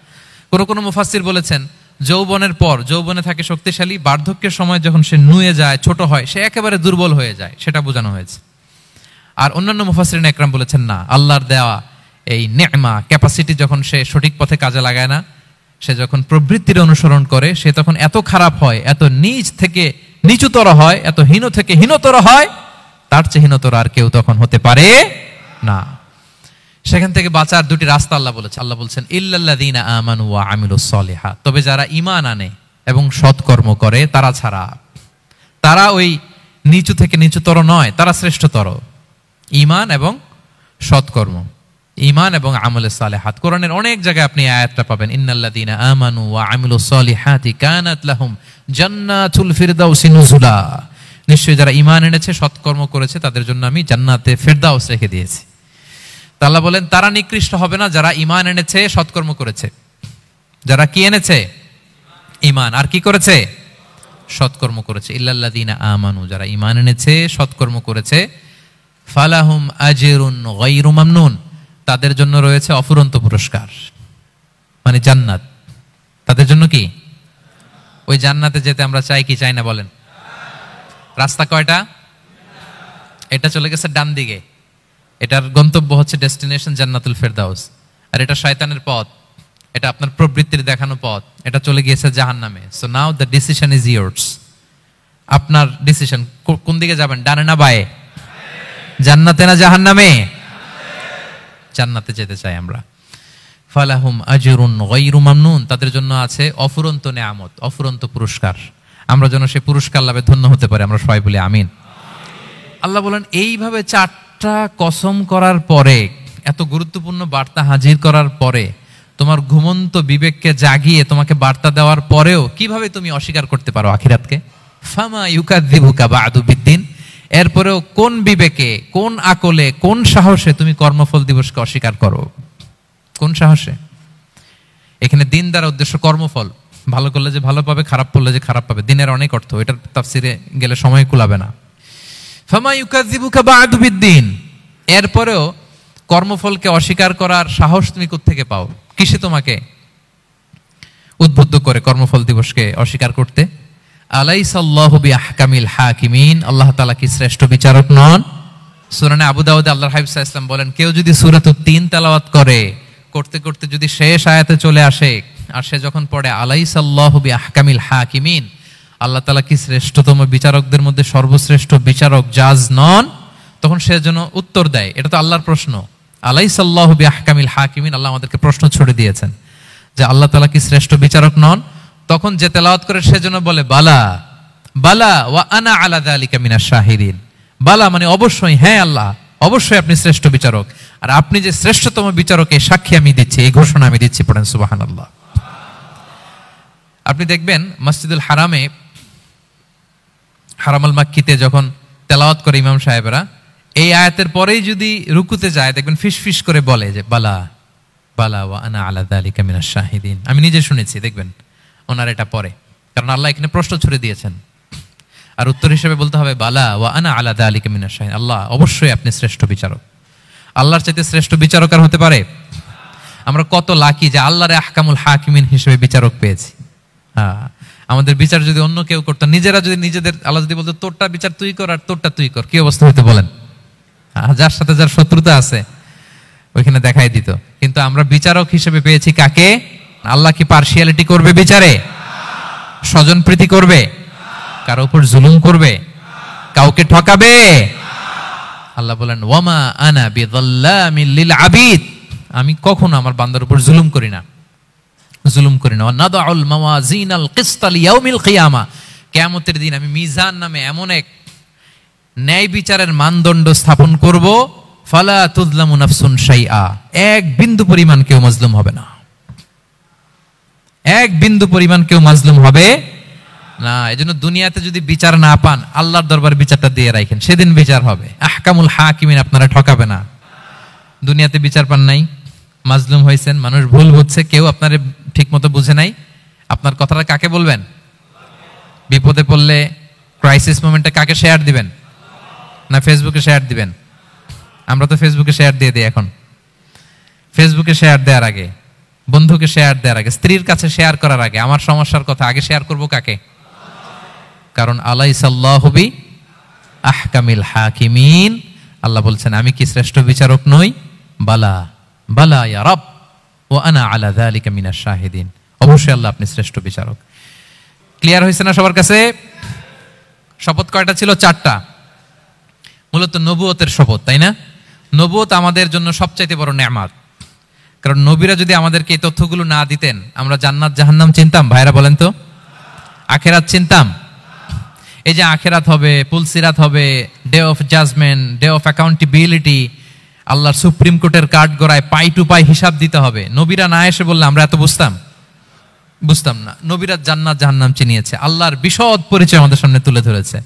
কোন মুফাসসির বলেছেন, যৌবনের পর, যৌবনে থাকে শক্তিশালী, বার্ধক্যের সময় যখন সে নুয়ে যায়, ছোট হয়, সে একেবারে দুর্বল হয়ে যায়, সেটা বোঝানো হয়েছে। আর অন্যান্য মুফাসসিরিন একরাম বলেছেন, না, আল্লাহর দেওয়া এই নেয়মা, ক্যাপাসিটি যখন সে সঠিক পথে কাজে লাগায় না, সে যখন প্রবৃত্তির অনুসরণ করে, সে তখন এত খারাপ হয়, এত নিচ থেকে নিচুতর হয়, এত হীন থেকে হীনতর হয়, তার চেয়ে হীনতর আর কেউ তখন হতে পারে না। সেখান থেকে বাঁচার দুটি রাস্তা আল্লাহ বলেছে। আল্লাহ বলছেন, ইল্লাল্লাযীনা আমানু ওয়া আমিলুস সলিহাত, তবে যারা ঈমান আনে এবং সৎকর্ম করে তারা ছাড়া। তারা ওই নিচু থেকে নিচুতর নয়, তারা শ্রেষ্ঠতর। ঈমান এবং সৎকর্ম, ঈমান এবং আমলে সালেহাত। কোরআনের অনেক জায়গায় আপনি আয়াতটা পাবেন, ইন্নাল্লাযীনা আমানু ওয়া আমিলুস সালিহাতি কানাত লাহুম জান্নাতুল ফিরদাউসি নুজুলা। নিশ্চয়ই যারা ঈমান এনেছে, সৎকর্ম করেছে, তাদের জন্য আমি জান্নাতে ফিরদাউস রেখে দিয়েছি। আল্লাহ বলেন তারা নিকৃষ্ট হবে না যারা ঈমান এনেছে, সৎকর্ম করেছে। যারা কি এনেছে? ঈমান। আর কি করেছে? সৎকর্ম করেছে। ইল্লাল্লাযীনা আমানু, যারা ঈমান এনেছে, সৎকর্ম করেছে, ফালাহুম আজরুন গায়রু মামনুন, তাদের জন্য রয়েছে অফুরন্ত পুরস্কার, মানে জান্নাত। তাদের জন্য কি? ওই জান্নাতে যেতে আমরা চাই কি চাই না বলেন? রাস্তা কয়টা? এটা চলে গেছে ডান দিকে, এটার গন্তব্য হচ্ছে ডেস্টিনেশন জান্নাতুল ফেরদাউস। আর এটা শয়তানের পথ, এটা আপনার প্রবৃত্তির দেখানো পথ, এটা চলে গিয়েছে জাহান্নামে। So now the decision is years. আপনার ডিসিশন, কোন দিকে যাবেন, ডানে না বায়ে? জান্নাতে না জাহান্নামে? জান্নাতে যেতে চাই আমরা। ফালাহুম আজরুন গায়রু মামনুন, তাদের জন্য আছে অফুরন্ত নেয়ামত, অফুরন্ত পুরস্কার। আমরা যেন সেই পুরস্কার লাভে ধন্য হতে পারি, আমরা সবাই বলি আমিন। আল্লাহ বলেন এইভাবে 4টা কসম করার পরে, এত গুরুত্বপূর্ণ বার্তা হাজির করার পরে, তোমার ঘুমন্ত বিবেককে জাগিয়ে তোমাকে বার্তা দেওয়ার পরেও কিভাবে তুমি অস্বীকার করতে পারো আখিরাতকে? ফামা ইউকাযযিবুকা বা'দু বিদ্দিন, এরপরেও কোন বিবেকে, কোন আকলে, কোন সাহসে তুমি কর্মফল দিবসকে অস্বীকার করো? কোন সাহসে? এখানে দিন দ্বারা উদ্দেশ্য কর্মফল। ভালো করলে যে ভালো পাবে, খারাপ করলে যে খারাপ পাবে, দিনের অনেক অর্থ, এটার তাফসিরে গেলে সময় কুলাবে না। ফামা ইউকাযযিবুকা বা'দু বিদ্দিন, এরপরেও কর্মফলকে অস্বীকার করার সাহস তুমি কোত্থেকে পাও? কিসে তোমাকে উদ্বুদ্ধ করে কর্মফল দিবসকে অস্বীকার করতে? আলাইসাল্লাহু বিআহকামিল হাকিমিন, আল্লাহ তাআলা কি শ্রেষ্ঠ বিচারক নন? সূরা আবু দাউদে আল্লাহর হাবিব সাল্লাল্লাহু আলাইহি ওয়াসাল্লাম বলেন, কেউ যদি সূরাতুত তিন তেলাওয়াত করে, করতে করতে যদি শেষ আয়াতে চলে আসে, আর সে যখন পড়ে আলাইসাল্লাহু বিআহকামিল হাকিমিন, আল্লাহ তাআলা কি শ্রেষ্ঠতম বিচারকদের মধ্যে সর্বশ্রেষ্ঠ বিচারক জাজ নন, তখন সে যেন উত্তর দেয়, এটা তো আল্লাহর প্রশ্ন। আলাইসাল্লাহু বিআহকামিল হাকিমিন, আল্লাহ আমাদেরকে প্রশ্ন ছুড়ে দিয়েছেন যে আল্লাহ তাআলা কি শ্রেষ্ঠ বিচারক নন? তখন যে তেলাওয়াত করে সে যেন বলে বালা বালা ওয়া আনা আলা যালিকা মিনাশ শাহিদিন। বালা মানে অবশ্যই, হ্যাঁ আল্লাহ অবশ্যই আপনি শ্রেষ্ঠ বিচারক, আর আপনি যে শ্রেষ্ঠতম বিচারকের সাক্ষী আমি দিচ্ছি, এই ঘোষণা আমি দিচ্ছি। পড়েন সুবহানাল্লাহ। আপনি দেখবেন মসজিদুল হারামে, হারামাল মাক্কিতে যখন তেলাওয়াত করে ইমাম সাহেবরা, এই আয়াতের পরেই যদি রুকুতে যায়, দেখবেন ফিস ফিস করে বলে যে বালা বালা ওয়া আনা আলা যালিকা মিনাশ শাহিদিন। আমি নিজে শুনেছি, দেখবেন ওনার এটা পরে, কারণ আল্লাহ এখানে প্রশ্ন ছুড়ে দিয়েছেন। আর উত্তর হিসেবে বলতে হবে বালা ওয়া আনা আলা যালিকা মিনাশ শাহিদিন, আল্লাহ অবশ্যই আপনি শ্রেষ্ঠ বিচারক। আল্লাহর চাইতে শ্রেষ্ঠ বিচারক আর হতে পারে? আমরা কত লাকি যে আল্লাহর আহকামুল হাকিমিন হিসেবে বিচারক পেয়েছি। হ্যাঁ, আমাদের বিচার যদি অন্য কেউ করতো, নিজেরা যদি নিজেদের, আল্লাহ যদি বলতো তোরটা বিচার তুই কর আর তোরটা তুই কর, কি অবস্থা হইতে বলেন? যার সাথে যার শত্রুতা আছে ওইখানে দেখাই দিত। কিন্তু আমরা বিচারক হিসেবে পেয়েছি কাকে? আল্লাহ কি পার্সিয়ালিটি করবে বিচারে? স্বজন প্রীতি করবে? কারো উপর জুলুম করবে? কাউকে ঠকাবে? আল্লাহ বলেন ওয়ামা আনা বিযাল্লামিল লিল আবিদ, আমি কখনো আমার বান্দার উপর জুলুম করি না, জুলুম করি না। নাদাউল মাওয়াজিনাল কিসতা লিয়াউমিল কিয়ামা, কিয়ামতের দিন আমি মিজান নামে এমন এক ন্যায় বিচারের মানদণ্ড স্থাপন করব, ফালা তুযলামু নাফসুন শাইআ, এক বিন্দু পরিমাণ কেউ মাজলুম হবে না, এক বিন্দু পরিমাণ কেউ মাজলুম হবে না। এজন্য দুনিয়াতে যদি বিচার না পান, আল্লাহর দরবারে বিচারটা দিয়ে রাখেন, সেদিন বিচার হবে। আহকামুল হাকিমিন আপনারা ঠকাবে না। দুনিয়াতে বিচার পান নাই, মাজলুম হয়েছেন, মানুষ ভুল হচ্ছে, কেউ আপনারে ঠিক মতো বুঝে নাই, আপনার কথাটা কাকে বলবেন? বিপদে পড়লে ক্রাইসিস মোমেন্টে কাকে শেয়ার দিবেন? না ফেসবুকে শেয়ার দিবেন? আমরা তো ফেসবুকে শেয়ার দিয়ে দিই এখন। ফেসবুকে শেয়ার দেওয়ার আগে, বন্ধুকে শেয়ার দেওয়ার আগে, স্ত্রীর কাছে শেয়ার করার আগে আমার সমস্যার কথা আগে শেয়ার করব কাকে? কারণ আলাইসাল্লাহু বি আহকামিল হাকিমিন, আল্লাহ বলছেন আমি কি শ্রেষ্ঠ বিচারক নই? বালা বালা ইয়া রব ওয়া আনা আলা যালিকা মিনাশ শাহিদিন, অবশ্যই আল্লাহ আপনি শ্রেষ্ঠ বিচারক। ক্লিয়ার হয়েছে না সবার কাছে? শপথ কয়টা ছিল? 4টা। মূলত নবুয়তের শপথ, তাই না? নবুয়ত আমাদের জন্য সবচাইতে বড় নেয়ামত। কারণ নবীরা যদি আমাদেরকে এই তথ্যগুলো না দিতেন, আমরা জান্নাত জাহান্নাম চিনতাম? ভাইরা বলেন তো, আখেরাত চিনতাম? এই যে আখেরাত হবে, পুলসিরাত হবে, day of judgement, day of accountability, আল্লাহর সুপ্রিম কোর্টের কাঠ গড়ায় পাই টু পাই হিসাব দিতে হবে। নবীরা না এসে বললে আমরা এত বুঝতাম না। নবীরা জান্নাত জাহান্নাম চিনিয়েছে, আল্লাহর বিশদ পরিচয় আমাদের সামনে তুলে ধরেছে,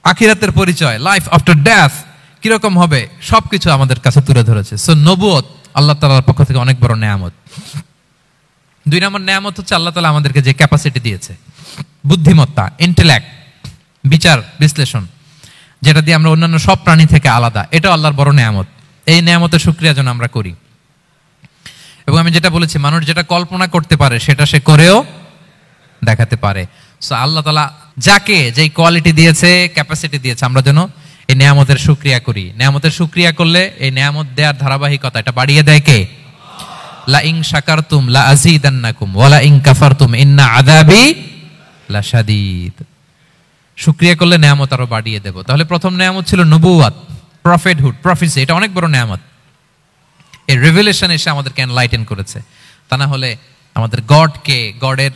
আখিরাতের পরিচয়, লাইফ আফটার ডেথ কিরকম হবে সবকিছু আমাদের কাছে তুলে ধরেছে। সো নবুয়ত আল্লাহ তাআলার পক্ষ থেকে অনেক বড় নেয়ামত। 2 নম্বর নেয়ামত হচ্ছে আল্লাহ তাআলা আমাদেরকে যে ক্যাপাসিটি দিয়েছে, বুদ্ধিমত্তা, ইন্টেলেক্ট, বিচার বিশ্লেষণ, যেটা দিয়ে আমরা অন্যান্য সব প্রাণী থেকে আলাদা, এটা আল্লাহর বড় নেয়ামত। এই নেয়ামতের শুকরিয়া যেন আমরা করি। এবং আমি যেটা বলেছি, মানুষ যেটা কল্পনা করতে পারে সেটা সে করেও দেখাতে পারে। সো আল্লাহ তাআলা যাকে যেই কোয়ালিটি দিয়েছে, ক্যাপাসিটি দিয়েছে, আমরা যেন এই নেয়ামতের শুকরিয়া করি। নেয়ামতের শুকরিয়া করলে এই নেয়ামত দেওয়ার ধারাবাহিকতা এটা বাড়িয়ে দেয় কে? লা ইন শাকারতুম লা আযীদান্নাকুম ওয়া লা ইন কাফারতুম ইন্না আযাবি লাশাদীদ। শুকরিয়া করলে নেয়ামত আরো বাড়িয়ে দেব। তাহলে প্রথম নেয়ামত ছিল নবুয়ত, প্রফেটহুড, প্রফেসি, এটা অনেক বড় নেয়ামত। এই রিভেলেশন এসে আমাদেরকে এনলাইটেন করেছে। তা না হলে আমাদের গডকে, গডের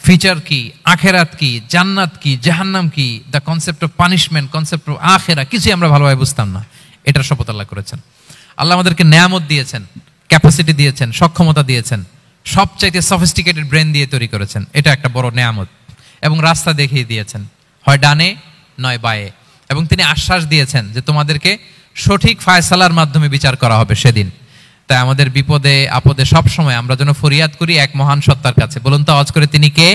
ফিচার কি, আখেরাত কি, জান্নাত কি, জাহান্নাম কি, the concept of punishment, concept of আখেরা, কিছুই আমরা ভালোভাবে বুঝতাম না। এটার শপথ আল্লাহ করেছেন। আল্লাহ আমাদেরকে নেয়ামত দিয়েছেন, ক্যাপাসিটি দিয়েছেন, সক্ষমতা দিয়েছেন, সবচাইতে সফিস্টিকেটেড ব্রেন দিয়ে তৈরি করেছেন। এটা একটা বড় নেয়ামত। এবং রাস্তা দেখিয়ে দিয়েছেন, হয় ডানে নয় বায়ে। এবং তিনি আশ্বাস দিয়েছেন যে তোমাদেরকে সঠিক ফায়সালার মাধ্যমে বিচার করা হবে সেদিন। তাই আমাদের বিপদে আপদে সব সময় আমরা যেন ফরিয়াদ করি এক মহান সত্তার কাছে। বলুন তো আওয়াজ করে, তিনি কে?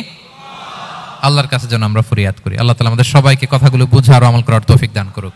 আল্লাহর কাছে যেন আমরা ফরিয়াদ করি। আল্লাহ তাআলা আমাদের সবাইকে কথাগুলো বুঝার ও আমল করার তৌফিক দান করুক।